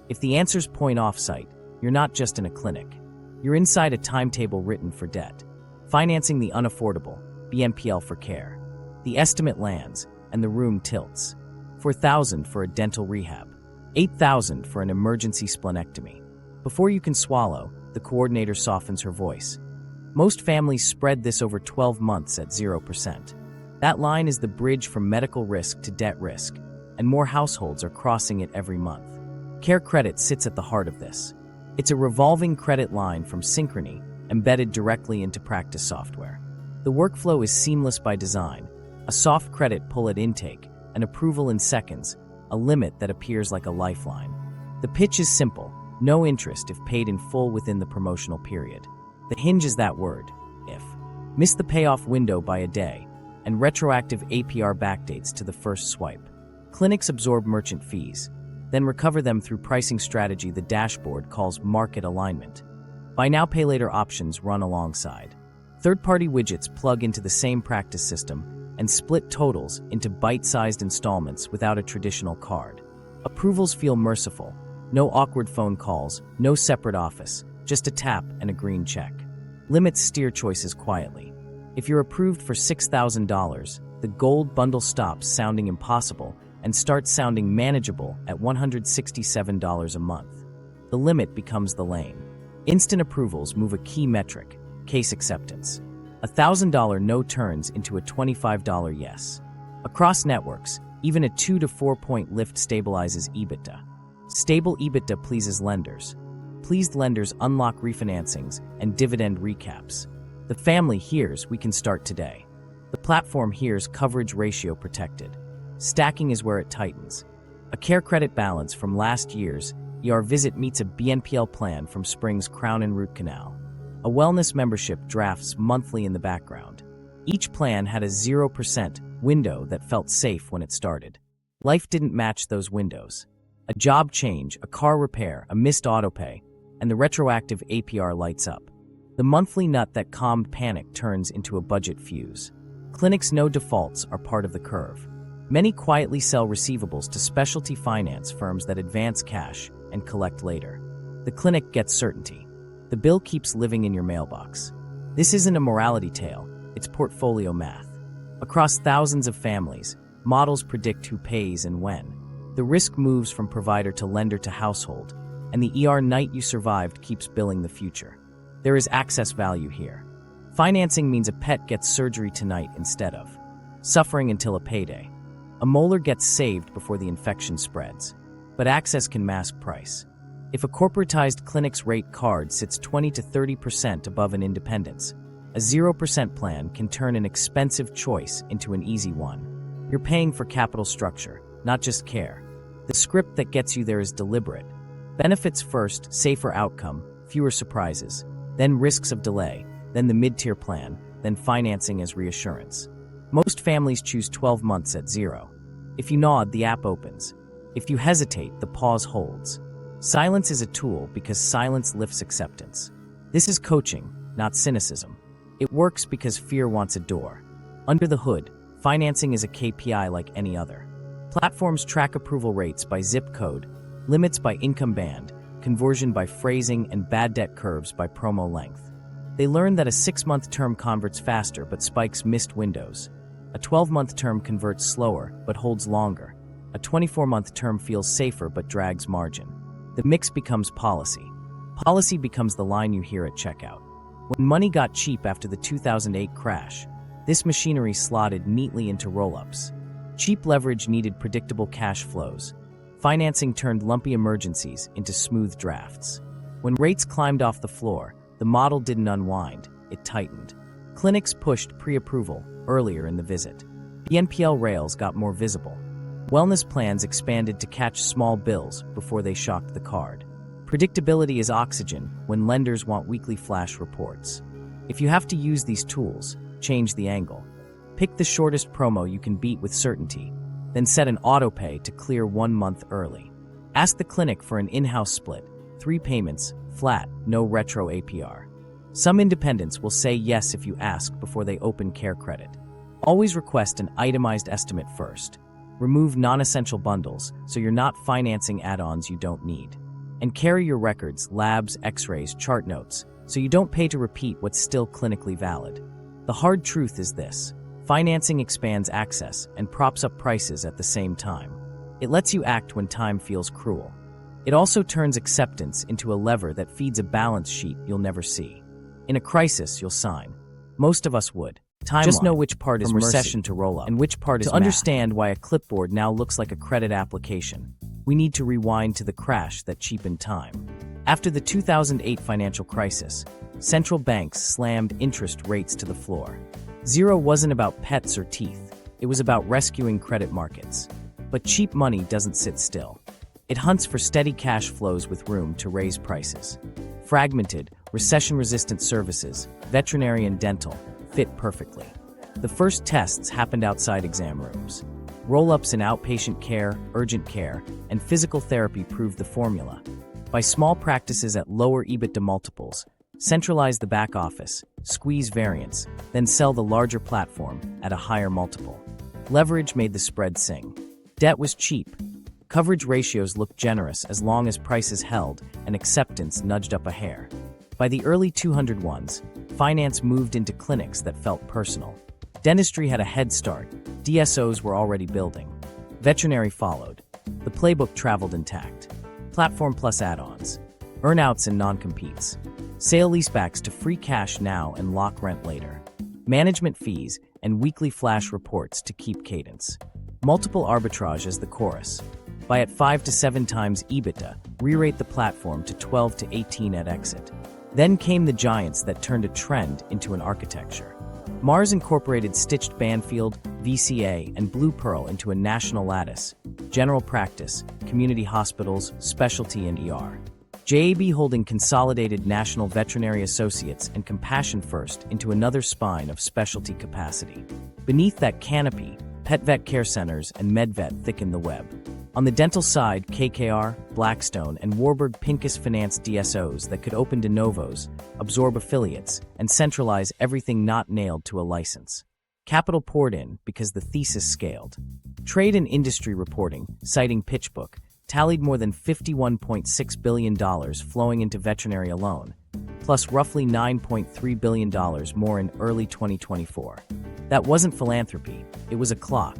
If the answers point off-site, you're not just in a clinic. You're inside a timetable written for debt. Financing the unaffordable, BNPL for care. The estimate lands, and the room tilts. $4,000 for a dental rehab. $8,000 for an emergency splenectomy. Before you can swallow, the coordinator softens her voice. Most families spread this over 12 months at 0%. That line is the bridge from medical risk to debt risk, and more households are crossing it every month. CareCredit sits at the heart of this. It's a revolving credit line from Synchrony, embedded directly into practice software. The workflow is seamless by design. A soft credit pull at intake, an approval in seconds, a limit that appears like a lifeline. The pitch is simple, no interest if paid in full within the promotional period. The hinge is that word, if. Miss the payoff window by a day, and retroactive APR backdates to the first swipe. Clinics absorb merchant fees, then recover them through pricing strategy the dashboard calls market alignment. Buy now, pay later options run alongside. Third-party widgets plug into the same practice system and split totals into bite-sized installments without a traditional card. Approvals feel merciful. No awkward phone calls, no separate office, just a tap and a green check. Limits steer choices quietly. If you're approved for $6,000, the gold bundle stops sounding impossible and starts sounding manageable at $167 a month. The limit becomes the lane. Instant approvals move a key metric, case acceptance. $1,000 no turns into a $25 yes. Across networks, even a 2 to 4 point lift stabilizes EBITDA. Stable EBITDA pleases lenders. Pleased lenders unlock refinancings and dividend recaps. The family hears we can start today. The platform hears coverage ratio protected. Stacking is where it tightens. A CareCredit balance from last year's ER visit meets a BNPL plan from Spring's Crown and Root Canal. A wellness membership drafts monthly in the background. Each plan had a 0% window that felt safe when it started. Life didn't match those windows. A job change, a car repair, a missed autopay, and the retroactive APR lights up. The monthly nut that calmed panic turns into a budget fuse. Clinics' no defaults are part of the curve. Many quietly sell receivables to specialty finance firms that advance cash and collect later. The clinic gets certainty. The bill keeps living in your mailbox. This isn't a morality tale, it's portfolio math. Across thousands of families, models predict who pays and when. The risk moves from provider to lender to household, and the ER night you survived keeps billing the future. There is access value here. Financing means a pet gets surgery tonight instead of suffering until a payday. A molar gets saved before the infection spreads, but access can mask price. If a corporatized clinic's rate card sits 20 to 30% above an independent's, a 0% plan can turn an expensive choice into an easy one. You're paying for capital structure, not just care. The script that gets you there is deliberate. Benefits first, safer outcome, fewer surprises, then risks of delay, then the mid-tier plan, then financing as reassurance. Most families choose 12 months at zero. If you nod, the app opens. If you hesitate, the pause holds. Silence is a tool because silence lifts acceptance. This is coaching, not cynicism. It works because fear wants a door. Under the hood, financing is a KPI like any other. Platforms track approval rates by zip code, limits by income band, conversion by phrasing, and bad debt curves by promo length. They learn that a 6-month term converts faster but spikes missed windows. A 12-month term converts slower but holds longer. A 24-month term feels safer but drags margin. The mix becomes policy. Policy becomes the line you hear at checkout. When money got cheap after the 2008 crash, this machinery slotted neatly into roll-ups. Cheap leverage needed predictable cash flows. Financing turned lumpy emergencies into smooth drafts. When rates climbed off the floor, the model didn't unwind, it tightened. Clinics pushed pre-approval earlier in the visit. BNPL rails got more visible. Wellness plans expanded to catch small bills before they shocked the card. Predictability is oxygen when lenders want weekly flash reports. If you have to use these tools, change the angle. Pick the shortest promo you can beat with certainty, then set an autopay to clear 1 month early. Ask the clinic for an in-house split, 3 payments, flat, no retro APR. Some independents will say yes if you ask before they open CareCredit. Always request an itemized estimate first. Remove non-essential bundles so you're not financing add-ons you don't need. And carry your records, labs, x-rays, chart notes, so you don't pay to repeat what's still clinically valid. The hard truth is this: financing expands access and props up prices at the same time. It lets you act when time feels cruel. It also turns acceptance into a lever that feeds a balance sheet you'll never see. In a crisis, you'll sign. Most of us would. Just know which part is recession to roll up and which part is math. To understand why a clipboard now looks like a credit application, we need to rewind to the crash that cheapened time. After the 2008 financial crisis, central banks slammed interest rates to the floor. Zero wasn't about pets or teeth. It was about rescuing credit markets. But cheap money doesn't sit still. It hunts for steady cash flows with room to raise prices. Fragmented, recession-resistant services, veterinary and dental, fit perfectly. The first tests happened outside exam rooms. Roll-ups in outpatient care, urgent care, and physical therapy proved the formula. By small practices at lower EBITDA multiples, centralize the back office, squeeze variance, then sell the larger platform at a higher multiple. Leverage made the spread sing. Debt was cheap. Coverage ratios looked generous as long as prices held and acceptance nudged up a hair. By the early 200s, finance moved into clinics that felt personal. Dentistry had a head start. DSOs were already building. Veterinary followed. The playbook traveled intact. Platform plus add-ons. Earnouts and non-competes. Sale-leasebacks to free cash now and lock rent later. Management fees and weekly flash reports to keep cadence. Multiple arbitrage as the chorus. Buy at 5 to 7 times EBITDA, re-rate the platform to 12 to 18 at exit. Then came the giants that turned a trend into an architecture. Mars incorporated stitched Banfield, VCA, and Blue Pearl into a national lattice, general practice, community hospitals, specialty, and ER. JAB holding consolidated National Veterinary Associates and Compassion First into another spine of specialty capacity. Beneath that canopy, pet vet care centers and MedVet thicken the web. On the dental side, KKR, Blackstone, and Warburg Pincus financed DSOs that could open de novos, absorb affiliates, and centralize everything not nailed to a license. Capital poured in because the thesis scaled. Trade and industry reporting, citing PitchBook, tallied more than $51.6 billion flowing into veterinary alone, plus roughly $9.3 billion more in early 2024. That wasn't philanthropy, it was a clock.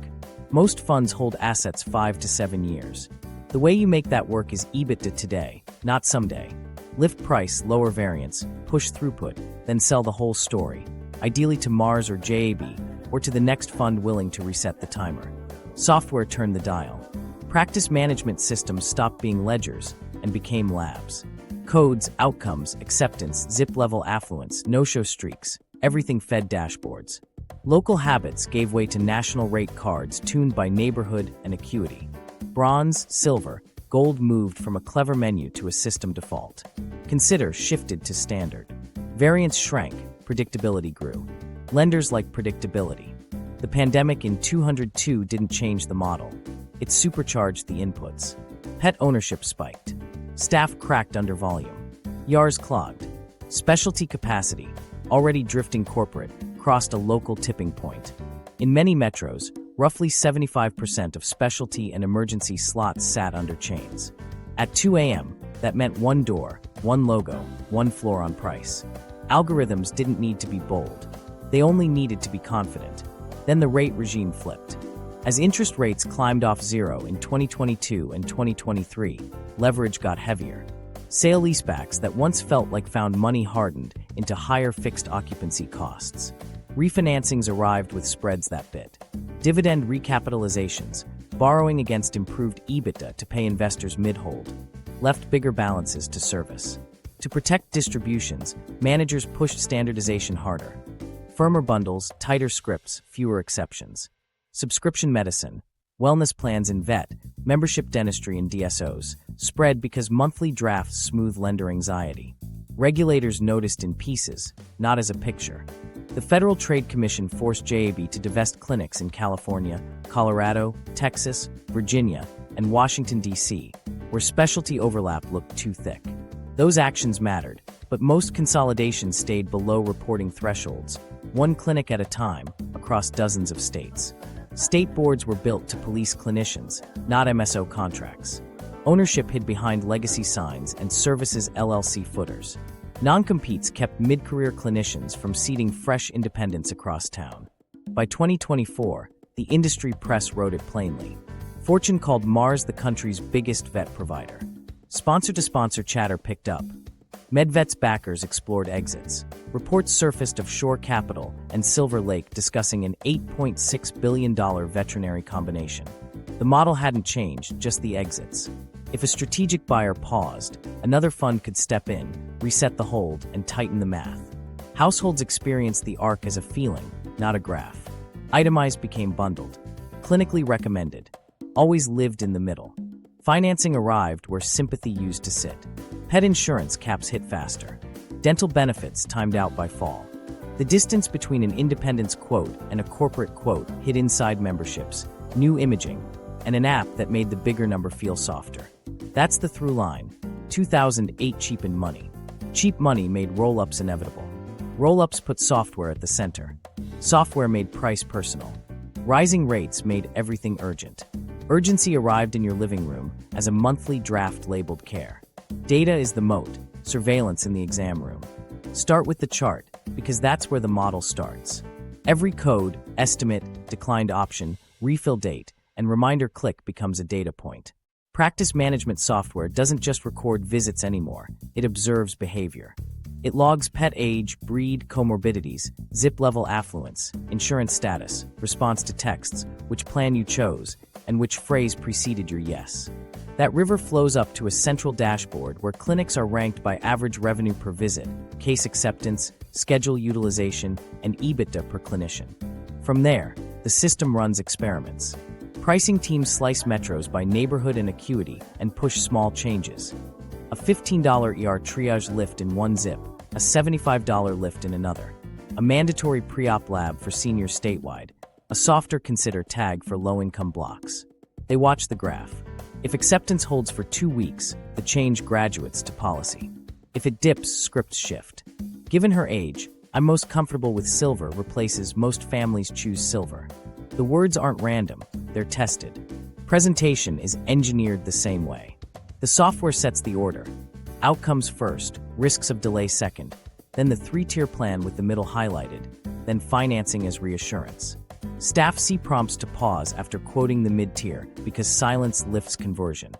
Most funds hold assets 5 to 7 years. The way you make that work is EBITDA today, not someday. Lift price, lower variance, push throughput, then sell the whole story, ideally to Mars or JAB, or to the next fund willing to reset the timer. Software turned the dial. Practice management systems stopped being ledgers and became labs. Codes, outcomes, acceptance, zip-level affluence, no-show streaks, everything fed dashboards. Local habits gave way to national rate cards tuned by neighborhood and acuity. Bronze, silver, gold moved from a clever menu to a system default. Consider shifted to standard. Variance shrank, predictability grew. Lenders like predictability. The pandemic in 202 didn't change the model. It supercharged the inputs. Pet ownership spiked. Staff cracked under volume. YARs clogged. Specialty capacity, already drifting corporate, crossed a local tipping point. In many metros, roughly 75% of specialty and emergency slots sat under chains. At 2 a.m., that meant one door, one logo, one floor on price. Algorithms didn't need to be bold. They only needed to be confident. Then the rate regime flipped. As interest rates climbed off zero in 2022 and 2023, leverage got heavier. Sale-leasebacks that once felt like found money hardened into higher fixed occupancy costs. Refinancings arrived with spreads that bit. Dividend recapitalizations, borrowing against improved EBITDA to pay investors mid-hold, left bigger balances to service. To protect distributions, managers pushed standardization harder. Firmer bundles, tighter scripts, fewer exceptions. Subscription medicine, wellness plans in vet, membership dentistry and DSOs, spread because monthly drafts smooth lender anxiety. Regulators noticed in pieces, not as a picture. The Federal Trade Commission forced JAB to divest clinics in California, Colorado, Texas, Virginia, and Washington, D.C., where specialty overlap looked too thick. Those actions mattered, but most consolidations stayed below reporting thresholds, one clinic at a time, across dozens of states. State boards were built to police clinicians, not MSO contracts. Ownership hid behind legacy signs and services LLC footers. Non-competes kept mid-career clinicians from seeding fresh independents across town. By 2024, the industry press wrote it plainly. Fortune called Mars the country's biggest vet provider. Sponsor-to-sponsor chatter picked up. MedVet's backers explored exits. Reports surfaced of Shore Capital and Silver Lake discussing an $8.6 billion veterinary combination. The model hadn't changed, just the exits. If a strategic buyer paused, another fund could step in, reset the hold, and tighten the math. Households experienced the arc as a feeling, not a graph. Itemized became bundled. Clinically recommended. Always lived in the middle. Financing arrived where sympathy used to sit. Pet insurance caps hit faster. Dental benefits timed out by fall. The distance between an independent's quote and a corporate quote hid inside memberships, new imaging, and an app that made the bigger number feel softer. That's the through line. 2008 cheapened money. Cheap money made roll-ups inevitable. Roll-ups put software at the center. Software made price personal. Rising rates made everything urgent. Urgency arrived in your living room as a monthly draft labeled care. Data is the moat, surveillance in the exam room. Start with the chart, because that's where the model starts. Every code, estimate, declined option, refill date, and reminder click becomes a data point. Practice management software doesn't just record visits anymore, it observes behavior. It logs pet age, breed, comorbidities, zip-level affluence, insurance status, response to texts, which plan you chose, and which phrase preceded your yes. That river flows up to a central dashboard where clinics are ranked by average revenue per visit, case acceptance, schedule utilization, and EBITDA per clinician. From there, the system runs experiments. Pricing teams slice metros by neighborhood and acuity and push small changes. A $15 ER triage lift in one zip, a $75 lift in another. A mandatory pre-op lab for seniors statewide, a softer consider tag for low-income blocks. They watch the graph. If acceptance holds for 2 weeks, the change graduates to policy. If it dips, scripts shift. Given her age, I'm most comfortable with silver replaces most families choose silver. The words aren't random, they're tested. Presentation is engineered the same way. The software sets the order. Outcomes first, risks of delay second, then the 3-tier plan with the middle highlighted, then financing as reassurance. Staff see prompts to pause after quoting the mid-tier because silence lifts conversion.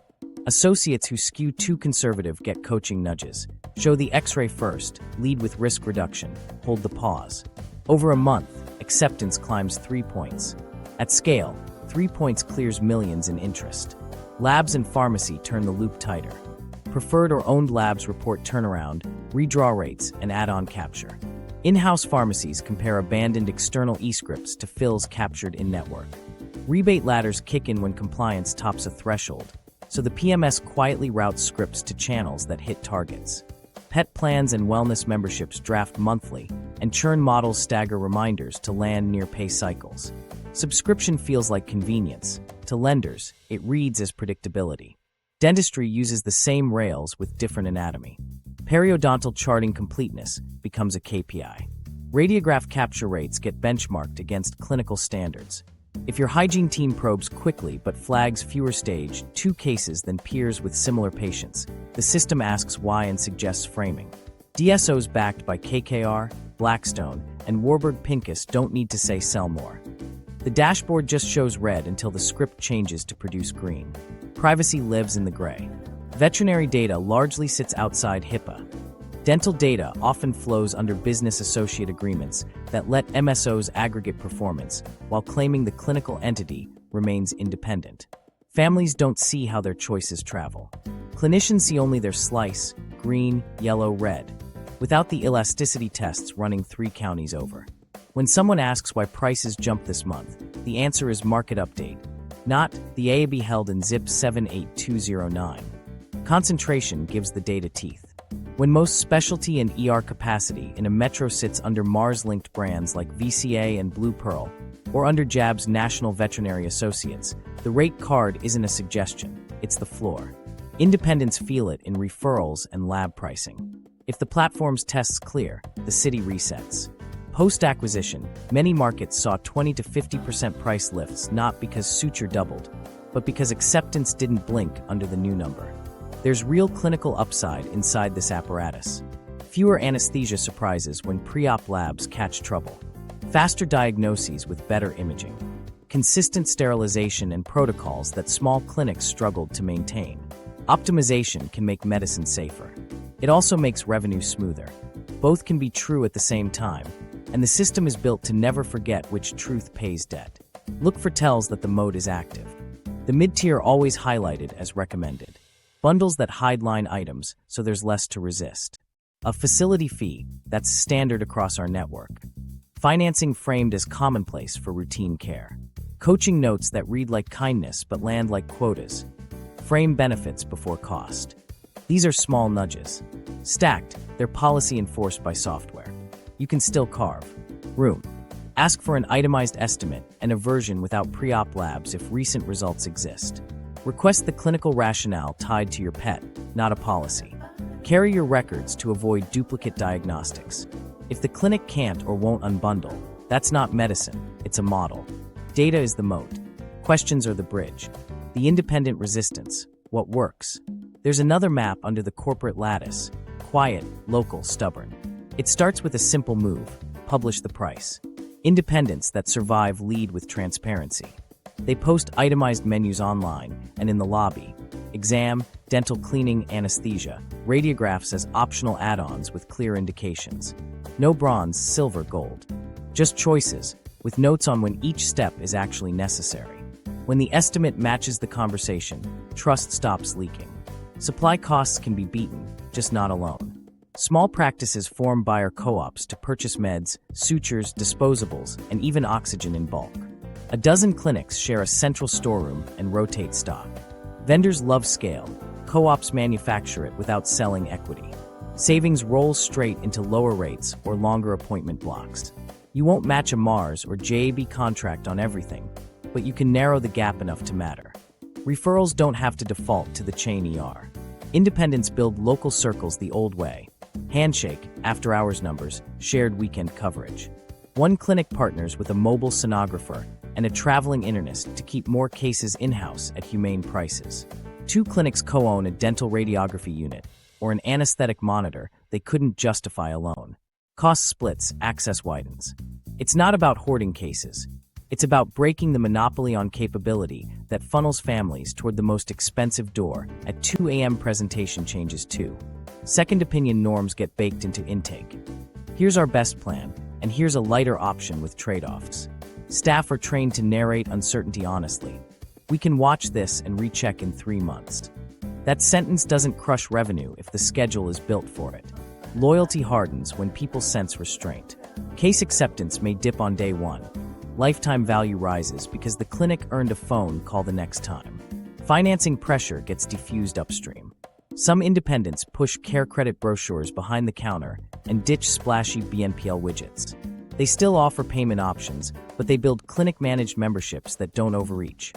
Associates who skew too conservative get coaching nudges. Show the X-ray first, lead with risk reduction, hold the pause. Over a month, acceptance climbs 3 points. At scale, 3 points clears millions in interest. Labs and pharmacy turn the loop tighter. Preferred or owned labs report turnaround, redraw rates, and add-on capture. In-house pharmacies compare abandoned external e-scripts to fills captured in-network. Rebate ladders kick in when compliance tops a threshold, so the PMS quietly routes scripts to channels that hit targets. Pet plans and wellness memberships draft monthly, and churn models stagger reminders to land near pay cycles. Subscription feels like convenience. To lenders, it reads as predictability. Dentistry uses the same rails with different anatomy. Periodontal charting completeness becomes a KPI. Radiograph capture rates get benchmarked against clinical standards. If your hygiene team probes quickly but flags fewer stage 2 cases than peers with similar patients, the system asks why and suggests framing. DSOs backed by KKR, Blackstone, and Warburg Pincus don't need to say sell more. The dashboard just shows red until the script changes to produce green. Privacy lives in the gray. Veterinary data largely sits outside HIPAA. Dental data often flows under business associate agreements that let MSOs aggregate performance while claiming the clinical entity remains independent. Families don't see how their choices travel. Clinicians see only their slice, green, yellow, red, without the elasticity tests running 3 counties over. When someone asks why prices jumped this month, the answer is market update, not the AAB held in ZIP 78209. Concentration gives the data teeth. When most specialty and ER capacity in a metro sits under Mars-linked brands like VCA and Blue Pearl, or under JAB's National Veterinary Associates, the rate card isn't a suggestion, it's the floor. Independents feel it in referrals and lab pricing. If the platform's tests clear, the city resets. Post-acquisition, many markets saw 20 to 50% price lifts not because suture doubled, but because acceptance didn't blink under the new number. There's real clinical upside inside this apparatus. Fewer anesthesia surprises when pre-op labs catch trouble. Faster diagnoses with better imaging. Consistent sterilization and protocols that small clinics struggled to maintain. Optimization can make medicine safer. It also makes revenue smoother. Both can be true at the same time, and the system is built to never forget which truth pays debt. Look for tells that the Moat is active. The mid-tier always highlighted as recommended. Bundles that hide line items so there's less to resist. A facility fee that's standard across our network. Financing framed as commonplace for routine care. Coaching notes that read like kindness but land like quotas. Frame benefits before cost. These are small nudges. Stacked, they're policy enforced by software. You can still carve. Room. Ask for an itemized estimate and a version without pre-op labs if recent results exist. Request the clinical rationale tied to your pet, not a policy. Carry your records to avoid duplicate diagnostics. If the clinic can't or won't unbundle, that's not medicine, it's a model. Data is the moat. Questions are the bridge. The independent resistance. What works? There's another map under the corporate lattice. Quiet, local, stubborn. It starts with a simple move. Publish the price. Independents that survive lead with transparency. They post itemized menus online and in the lobby. Exam, dental cleaning, anesthesia, radiographs as optional add-ons with clear indications. No bronze, silver, gold. Just choices, with notes on when each step is actually necessary. When the estimate matches the conversation, trust stops leaking. Supply costs can be beaten, just not alone. Small practices form buyer co-ops to purchase meds, sutures, disposables, and even oxygen in bulk. A dozen clinics share a central storeroom and rotate stock. Vendors love scale. Co-ops manufacture it without selling equity. Savings rolls straight into lower rates or longer appointment blocks. You won't match a Mars or JAB contract on everything, but you can narrow the gap enough to matter. Referrals don't have to default to the chain ER. Independents build local circles the old way. Handshake, after-hours numbers, shared weekend coverage. One clinic partners with a mobile sonographer and a traveling internist to keep more cases in-house at humane prices. 2 clinics co-own a dental radiography unit or an anesthetic monitor they couldn't justify alone. Cost splits, access widens. It's not about hoarding cases. It's about breaking the monopoly on capability that funnels families toward the most expensive door at 2 a.m. presentation changes too. Second opinion norms get baked into intake. Here's our best plan, and here's a lighter option with trade-offs. Staff are trained to narrate uncertainty honestly. We can watch this and recheck in 3 months. That sentence doesn't crush revenue if the schedule is built for it. Loyalty hardens when people sense restraint. Case acceptance may dip on day one. Lifetime value rises because the clinic earned a phone call the next time. Financing pressure gets diffused upstream. Some independents push CareCredit brochures behind the counter and ditch splashy BNPL widgets. They still offer payment options, but they build clinic-managed memberships that don't overreach.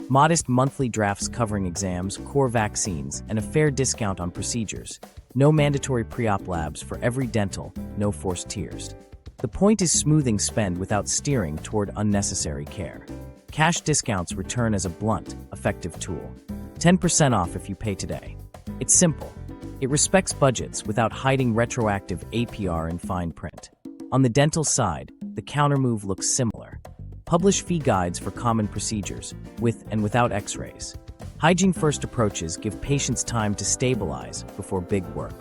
Modest monthly drafts covering exams, core vaccines, and a fair discount on procedures. No mandatory pre-op labs for every dental, no forced tears. The point is smoothing spend without steering toward unnecessary care. Cash discounts return as a blunt, effective tool. 10% off if you pay today. It's simple. It respects budgets without hiding retroactive APR in fine print. On the dental side, the countermove looks similar. Publish fee guides for common procedures, with and without x-rays. Hygiene-first approaches give patients time to stabilize before big work.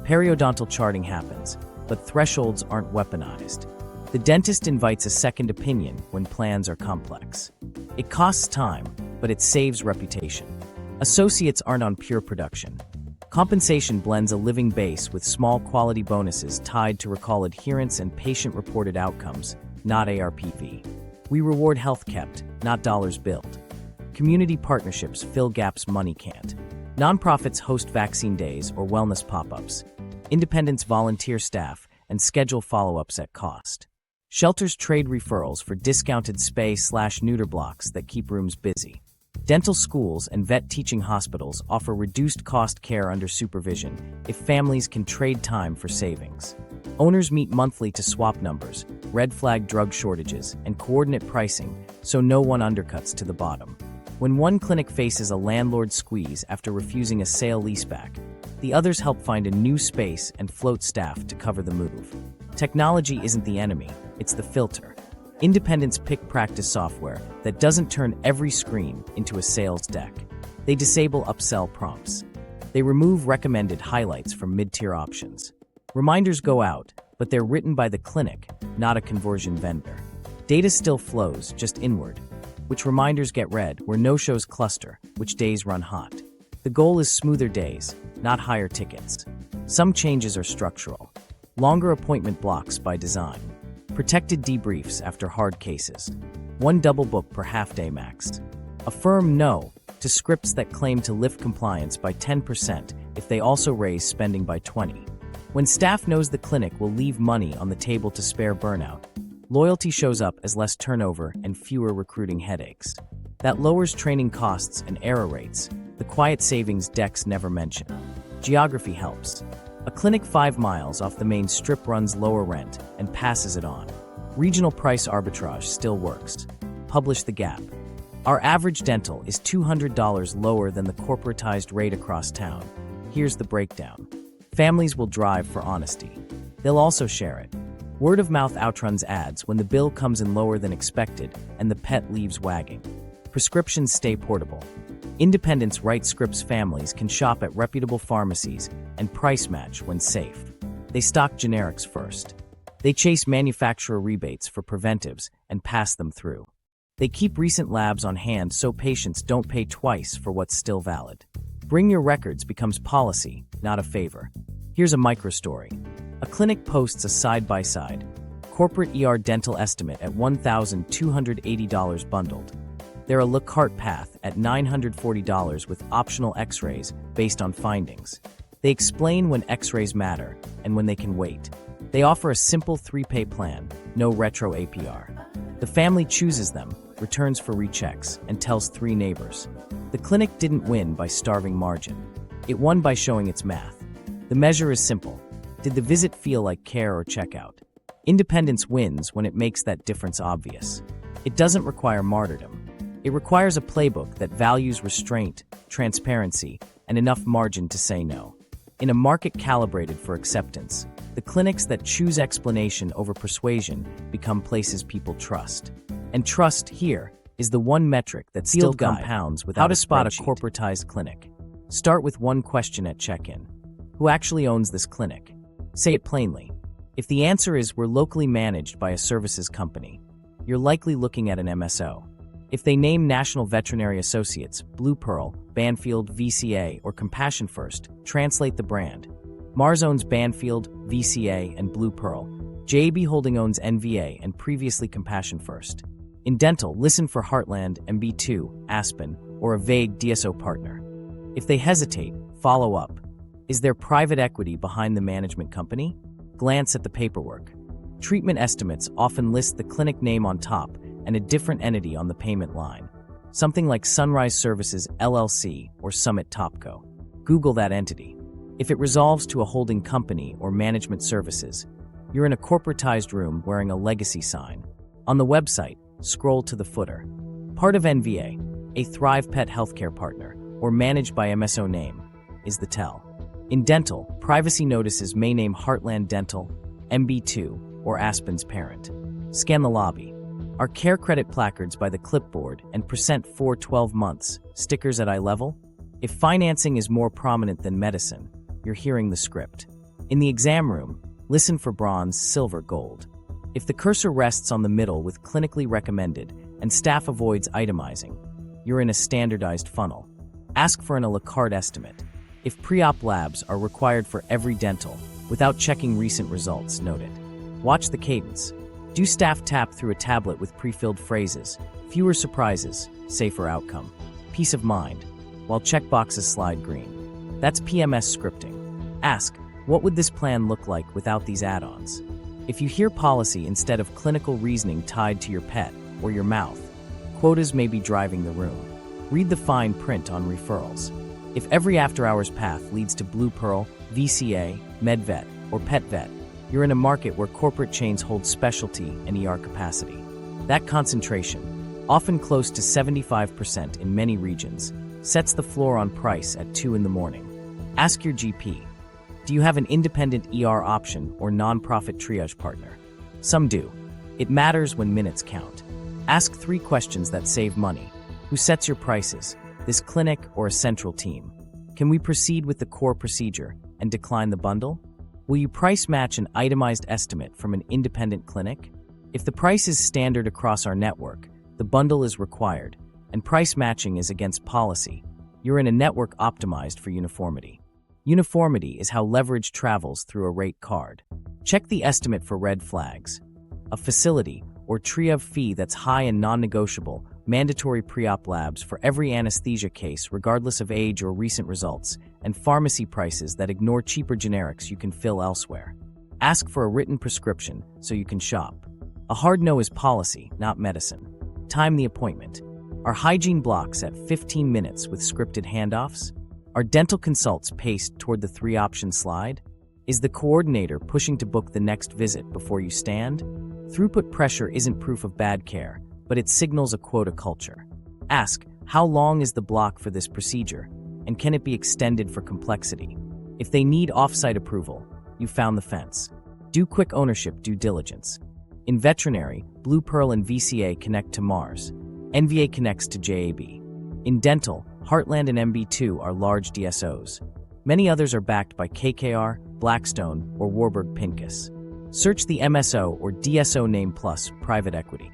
Periodontal charting happens, but thresholds aren't weaponized. The dentist invites a second opinion when plans are complex. It costs time, but it saves reputation. Associates aren't on pure production. Compensation blends a living base with small quality bonuses tied to recall adherence and patient-reported outcomes, not ARPV. We reward health kept, not dollars billed. Community partnerships fill gaps money can't. Nonprofits host vaccine days or wellness pop-ups. Independents volunteer staff and schedule follow-ups at cost. Shelters trade referrals for discounted spay/neuter blocks that keep rooms busy. Dental schools and vet teaching hospitals offer reduced-cost care under supervision if families can trade time for savings. Owners meet monthly to swap numbers, red flag drug shortages, and coordinate pricing so no one undercuts to the bottom. When one clinic faces a landlord squeeze after refusing a sale leaseback, the others help find a new space and float staff to cover the move. Technology isn't the enemy, it's the filter. Independents pick practice software that doesn't turn every screen into a sales deck. They disable upsell prompts. They remove recommended highlights from mid-tier options. Reminders go out, but they're written by the clinic, not a conversion vendor. Data still flows, just inward. Which reminders get read, where no-shows cluster, which days run hot. The goal is smoother days, not higher tickets. Some changes are structural. Longer appointment blocks by design. Protected debriefs after hard cases. One double book per half-day max. A firm no to scripts that claim to lift compliance by 10% if they also raise spending by 20%. When staff knows the clinic will leave money on the table to spare burnout, loyalty shows up as less turnover and fewer recruiting headaches. That lowers training costs and error rates, the quiet savings decks never mention. Geography helps. A clinic 5 miles off the main strip runs lower rent and passes it on. Regional price arbitrage still works. Publish the gap. Our average dental is $200 lower than the corporatized rate across town. Here's the breakdown. Families will drive for honesty. They'll also share it. Word of mouth outruns ads when the bill comes in lower than expected and the pet leaves wagging. Prescriptions stay portable. Independents write scripts. Families can shop at reputable pharmacies and price match when safe. They stock generics first. They chase manufacturer rebates for preventives and pass them through. They keep recent labs on hand so patients don't pay twice for what's still valid. Bring your records becomes policy, not a favor. Here's a micro-story. A clinic posts a side-by-side. Corporate ER dental estimate at $1,280 bundled. They're a la carte path at $940 with optional x-rays based on findings. They explain when x-rays matter and when they can wait. They offer a simple 3-pay plan, no retro APR. The family chooses them, returns for rechecks, and tells 3 neighbors. The clinic didn't win by starving margin. It won by showing its math. The measure is simple. Did the visit feel like care or checkout? Independence wins when it makes that difference obvious. It doesn't require martyrdom. It requires a playbook that values restraint, transparency, and enough margin to say no. In a market calibrated for acceptance, the clinics that choose explanation over persuasion become places people trust. And trust, here, is the one metric that still compounds without a spot a corporatized clinic. Start with one question at check-in. Who actually owns this clinic? Say it plainly. If the answer is we're locally managed by a services company, you're likely looking at an MSO. If they name National Veterinary Associates, Blue Pearl, Banfield, VCA, or Compassion First, translate the brand. Mars owns Banfield, VCA, and Blue Pearl. JAB Holding owns NVA and previously Compassion First. In dental, listen for Heartland, MB2, Aspen, or a vague DSO partner. If they hesitate, follow up. Is there private equity behind the management company? Glance at the paperwork. Treatment estimates often list the clinic name on top and a different entity on the payment line. Something like Sunrise Services LLC or Summit Topco. Google that entity. If it resolves to a holding company or management services, you're in a corporatized room wearing a legacy sign. On the website, scroll to the footer. Part of NVA, a Thrive Pet healthcare partner, or managed by MSO name, is the tell. In dental, privacy notices may name Heartland Dental, MB2, or Aspen's parent. Scan the lobby. Are CareCredit placards by the clipboard and percent for 12 months, stickers at eye level? If financing is more prominent than medicine, you're hearing the script. In the exam room, listen for bronze, silver, gold. If the cursor rests on the middle with clinically recommended and staff avoids itemizing, you're in a standardized funnel. Ask for an a la carte estimate. If pre-op labs are required for every dental, without checking recent results, note it. Watch the cadence. Do staff tap through a tablet with pre-filled phrases? Fewer surprises, safer outcome. Peace of mind, while checkboxes slide green. That's PMS scripting. Ask, what would this plan look like without these add-ons? If you hear policy instead of clinical reasoning tied to your pet or your mouth, quotas may be driving the room. Read the fine print on referrals. If every after-hours path leads to Blue Pearl, VCA, MedVet, or PetVet, you're in a market where corporate chains hold specialty and ER capacity. That concentration, often close to 75% in many regions, sets the floor on price at 2 in the morning. Ask your GP. Do you have an independent ER option or nonprofit triage partner? Some do. It matters when minutes count. Ask 3 questions that save money. Who sets your prices? This clinic or a central team? Can we proceed with the core procedure and decline the bundle? Will you price match an itemized estimate from an independent clinic? If the price is standard across our network, the bundle is required, and price matching is against policy, you're in a network optimized for uniformity. Uniformity is how leverage travels through a rate card. Check the estimate for red flags. A facility or TRIAV fee that's high and non-negotiable, mandatory pre-op labs for every anesthesia case regardless of age or recent results, and pharmacy prices that ignore cheaper generics you can fill elsewhere. Ask for a written prescription so you can shop. A hard no is policy, not medicine. Time the appointment. Are hygiene blocks at 15 minutes with scripted handoffs? Are dental consults paced toward the 3-option slide? Is the coordinator pushing to book the next visit before you stand? Throughput pressure isn't proof of bad care, but it signals a quota culture. Ask, how long is the block for this procedure, and can it be extended for complexity? If they need off-site approval, you found the fence. Do quick ownership due diligence. In veterinary, Blue Pearl and VCA connect to Mars. NVA connects to JAB. In dental, Heartland and MB2 are large DSOs. Many others are backed by KKR, Blackstone, or Warburg Pincus. Search the MSO or DSO name plus private equity.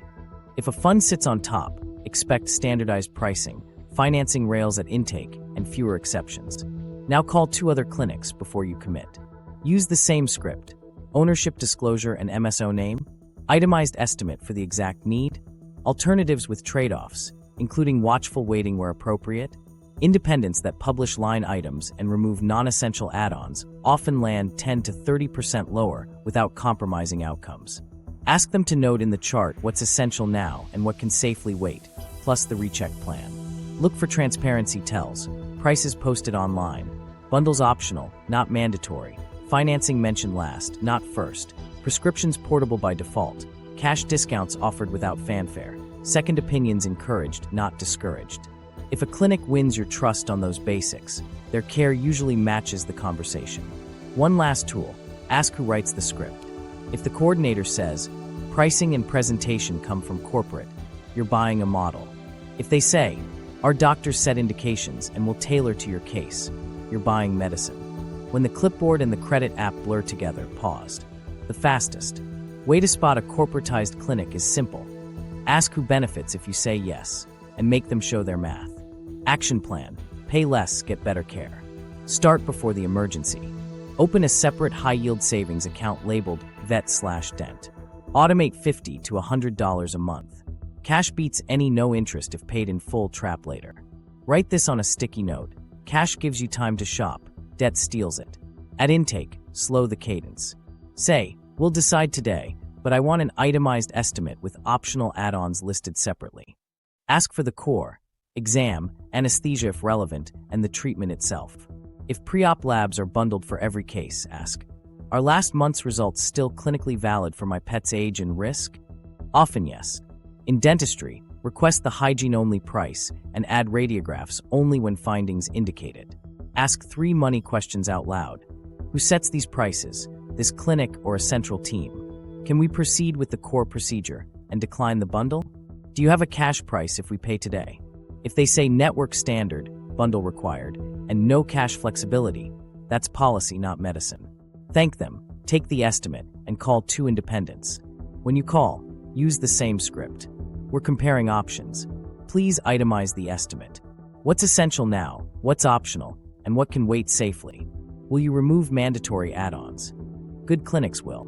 If a fund sits on top, expect standardized pricing, financing rails at intake, and fewer exceptions. Now call 2 other clinics before you commit. Use the same script. Ownership disclosure and MSO name. Itemized estimate for the exact need. Alternatives with trade-offs, including watchful waiting where appropriate. Independents that publish line items and remove non-essential add-ons often land 10 to 30% lower without compromising outcomes. Ask them to note in the chart what's essential now and what can safely wait, plus the recheck plan. Look for transparency tells, prices posted online, bundles optional, not mandatory, financing mentioned last, not first, prescriptions portable by default, cash discounts offered without fanfare, second opinions encouraged, not discouraged. If a clinic wins your trust on those basics, their care usually matches the conversation. One last tool, ask who writes the script. If the coordinator says, pricing and presentation come from corporate, you're buying a model. If they say, our doctors set indications and will tailor to your case, you're buying medicine. When the clipboard and the credit app blur together, paused. The fastest way to spot a corporatized clinic is simple. Ask who benefits if you say yes, and make them show their math. Action plan, pay less, get better care. Start before the emergency. Open a separate high-yield savings account labeled Vet/Dent. Automate $50 to $100 a month. Cash beats any no interest if paid in full trap later. Write this on a sticky note. Cash gives you time to shop. Debt steals it. At intake, slow the cadence. Say, we'll decide today, but I want an itemized estimate with optional add-ons listed separately. Ask for the core, exam, anesthesia if relevant, and the treatment itself. If pre-op labs are bundled for every case, ask, are last month's results still clinically valid for my pet's age and risk? Often yes. In dentistry, request the hygiene-only price and add radiographs only when findings indicate it. Ask 3 money questions out loud. Who sets these prices, this clinic or a central team? Can we proceed with the core procedure and decline the bundle? Do you have a cash price if we pay today? If they say network standard, bundle required, and no cash flexibility, that's policy, not medicine. Thank them, take the estimate, and call 2 independents. When you call, use the same script. We're comparing options. Please itemize the estimate. What's essential now, what's optional, and what can wait safely? Will you remove mandatory add-ons? Good clinics will.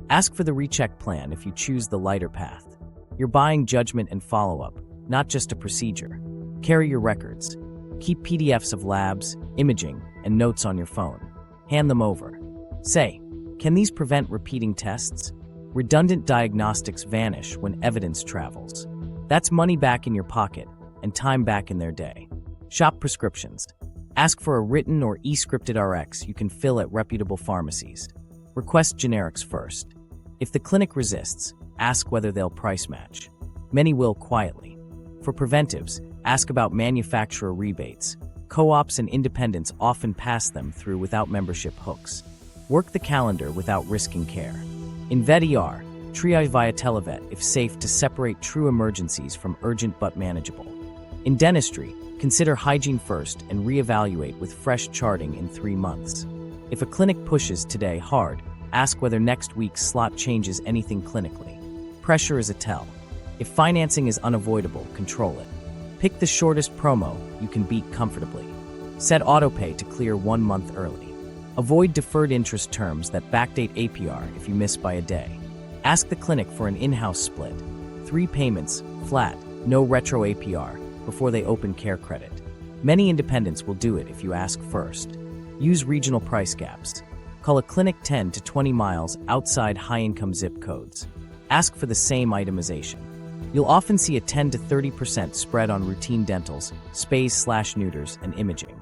Ask for the recheck plan if you choose the lighter path. You're buying judgment and follow-up, not just a procedure. Carry your records. Keep PDFs of labs, imaging, and notes on your phone. Hand them over. Say, can these prevent repeating tests? Redundant diagnostics vanish when evidence travels. That's money back in your pocket and time back in their day. Shop prescriptions. Ask for a written or e-scripted RX you can fill at reputable pharmacies. Request generics first. If the clinic resists, ask whether they'll price match. Many will quietly. For preventives, ask about manufacturer rebates. Co-ops and independents often pass them through without membership hooks. Work the calendar without risking care. In Vet/ER, triage via televet if safe to separate true emergencies from urgent but manageable. In dentistry, consider hygiene first and reevaluate with fresh charting in 3 months. If a clinic pushes today hard, ask whether next week's slot changes anything clinically. Pressure is a tell. If financing is unavoidable, control it. Pick the shortest promo you can beat comfortably. Set autopay to clear 1 month early. Avoid deferred interest terms that backdate APR if you miss by a day. Ask the clinic for an in-house split. 3 payments, flat, no retro APR, before they open CareCredit. Many independents will do it if you ask first. Use regional price gaps. Call a clinic 10 to 20 miles outside high-income zip codes. Ask for the same itemization. You'll often see a 10 to 30% spread on routine dentals, spays/neuters, and imaging.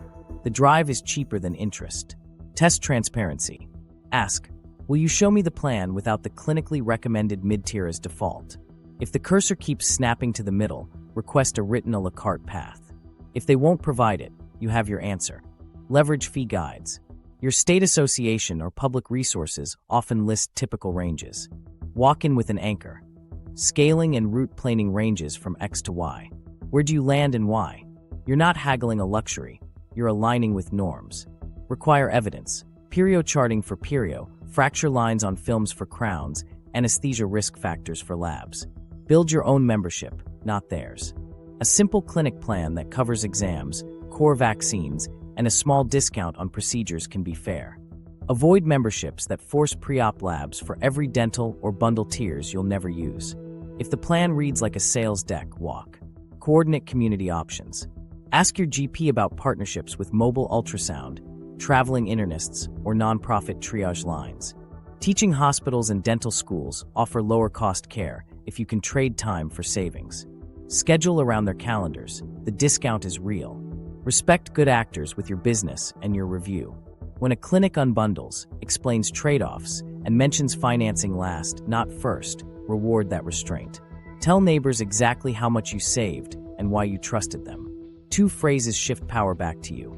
The drive is cheaper than interest. Test transparency. Ask, will you show me the plan without the clinically recommended mid-tier as default? If the cursor keeps snapping to the middle, request a written a la carte path. If they won't provide it, you have your answer. Leverage fee guides. Your state association or public resources often list typical ranges. Walk in with an anchor. Scaling and route planing ranges from X to Y. Where do you land and why? You're not haggling a luxury, you're aligning with norms. Require evidence. Perio charting for perio, fracture lines on films for crowns, anesthesia risk factors for labs. Build your own membership, not theirs. A simple clinic plan that covers exams, core vaccines, and a small discount on procedures can be fair. Avoid memberships that force pre-op labs for every dental or bundle tiers you'll never use. If the plan reads like a sales deck, walk. Coordinate community options. Ask your GP about partnerships with mobile ultrasound, traveling internists, or nonprofit triage lines. Teaching hospitals and dental schools offer lower-cost care if you can trade time for savings. Schedule around their calendars. The discount is real. Respect good actors with your business and your review. When a clinic unbundles, explains trade-offs, and mentions financing last, not first, reward that restraint. Tell neighbors exactly how much you saved and why you trusted them. 2 phrases shift power back to you.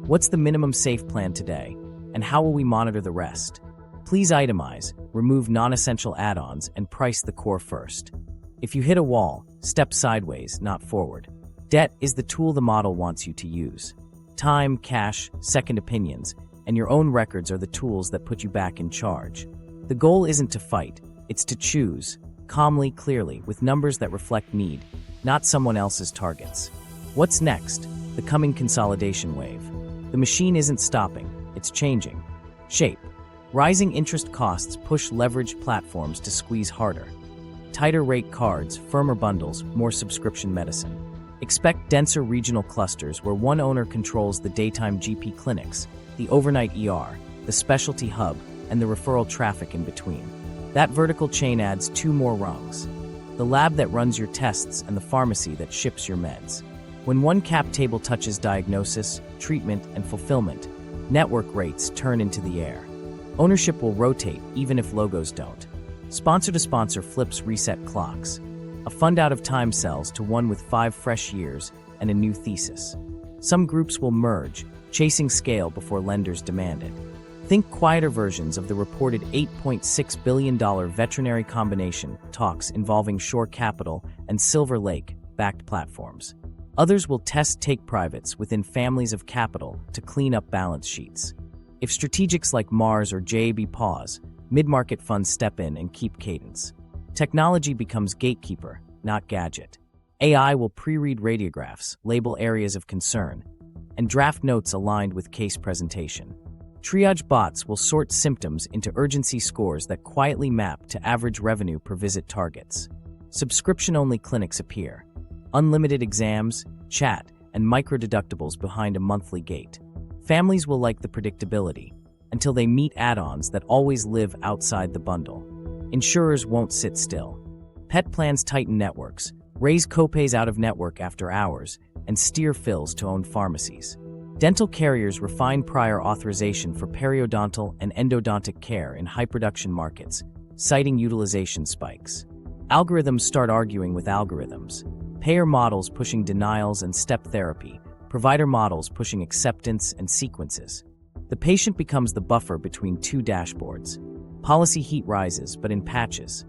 What's the minimum safe plan today, and how will we monitor the rest? Please itemize, remove non-essential add-ons, and price the core first. If you hit a wall, step sideways, not forward. Debt is the tool the model wants you to use. Time, cash, second opinions, and your own records are the tools that put you back in charge. The goal isn't to fight, it's to choose, calmly, clearly, with numbers that reflect need, not someone else's targets. What's next? The coming consolidation wave. The machine isn't stopping, it's changing. Shape. Rising interest costs push leveraged platforms to squeeze harder. Tighter rate cards, firmer bundles, more subscription medicine. Expect denser regional clusters where one owner controls the daytime GP clinics, the overnight ER, the specialty hub, and the referral traffic in between. That vertical chain adds 2 more rungs. The lab that runs your tests and the pharmacy that ships your meds. When one cap table touches diagnosis, treatment, and fulfillment, network rates turn into the air. Ownership will rotate even if logos don't. Sponsor to sponsor flips reset clocks. A fund out of time sells to one with 5 fresh years and a new thesis. Some groups will merge, chasing scale before lenders demand it. Think quieter versions of the reported $8.6 billion veterinary combination talks involving Shore Capital and Silver Lake-backed platforms. Others will test take-privates within families of capital to clean up balance sheets. If strategics like Mars or JAB pause, mid-market funds step in and keep cadence. Technology becomes gatekeeper, not gadget. AI will pre-read radiographs, label areas of concern, and draft notes aligned with case presentation. Triage bots will sort symptoms into urgency scores that quietly map to average revenue per visit targets. Subscription-only clinics appear. Unlimited exams, chat, and micro-deductibles behind a monthly gate. Families will like the predictability, until they meet add-ons that always live outside the bundle. Insurers won't sit still. Pet plans tighten networks, raise copays out of network after hours, and steer fills to own pharmacies. Dental carriers refine prior authorization for periodontal and endodontic care in high-production markets, citing utilization spikes. Algorithms start arguing with algorithms. Payer models pushing denials and step therapy, provider models pushing acceptance and sequences. The patient becomes the buffer between 2 dashboards. Policy heat rises, but in patches.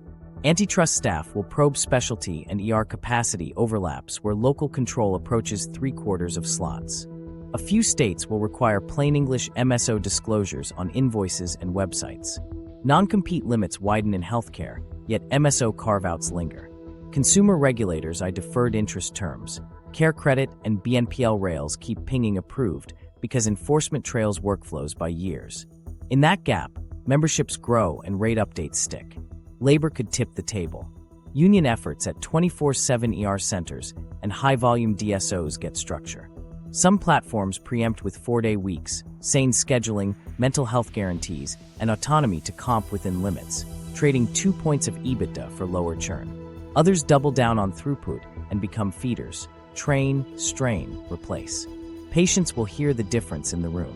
Antitrust staff will probe specialty and ER capacity overlaps where local control approaches 3/4 of slots. A few states will require plain English MSO disclosures on invoices and websites. Non-compete limits widen in healthcare, yet MSO carve-outs linger. Consumer regulators eye deferred interest terms. CareCredit and BNPL rails keep pinging approved because enforcement trails workflows by years. In that gap, memberships grow and rate updates stick. Labor could tip the table. Union efforts at 24/7 ER centers and high-volume DSOs get structure. Some platforms preempt with 4-day weeks, sane scheduling, mental health guarantees, and autonomy to comp within limits, trading 2 points of EBITDA for lower churn. Others double down on throughput and become feeders. Train, strain, replace. Patients will hear the difference in the room.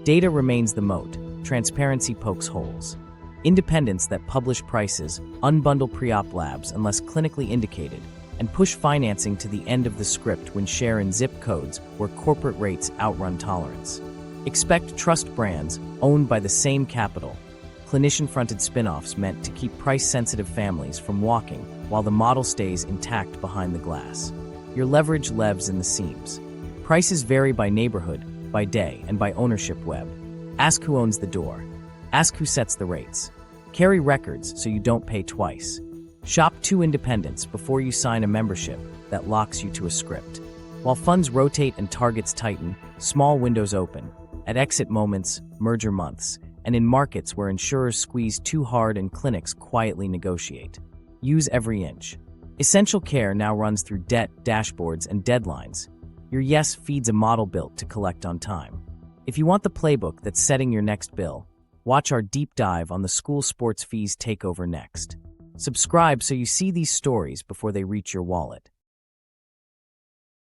Data remains the moat. Transparency pokes holes. Independents that publish prices, unbundle pre-op labs unless clinically indicated, and push financing to the end of the script when share in zip codes where corporate rates outrun tolerance. Expect trust brands owned by the same capital. Clinician-fronted spin-offs meant to keep price-sensitive families from walking while the model stays intact behind the glass. Your leverage levs in the seams. Prices vary by neighborhood, by day, and by ownership web. Ask who owns the door. Ask who sets the rates. Carry records so you don't pay twice. Shop 2 independents before you sign a membership that locks you to a script. While funds rotate and targets tighten, small windows open. At exit moments, merger months, and in markets where insurers squeeze too hard and clinics quietly negotiate. Use every inch. Essential care now runs through debt, dashboards, and deadlines. Your yes feeds a model built to collect on time. If you want the playbook that's setting your next bill, watch our deep dive on the school sports fees takeover next. Subscribe so you see these stories before they reach your wallet.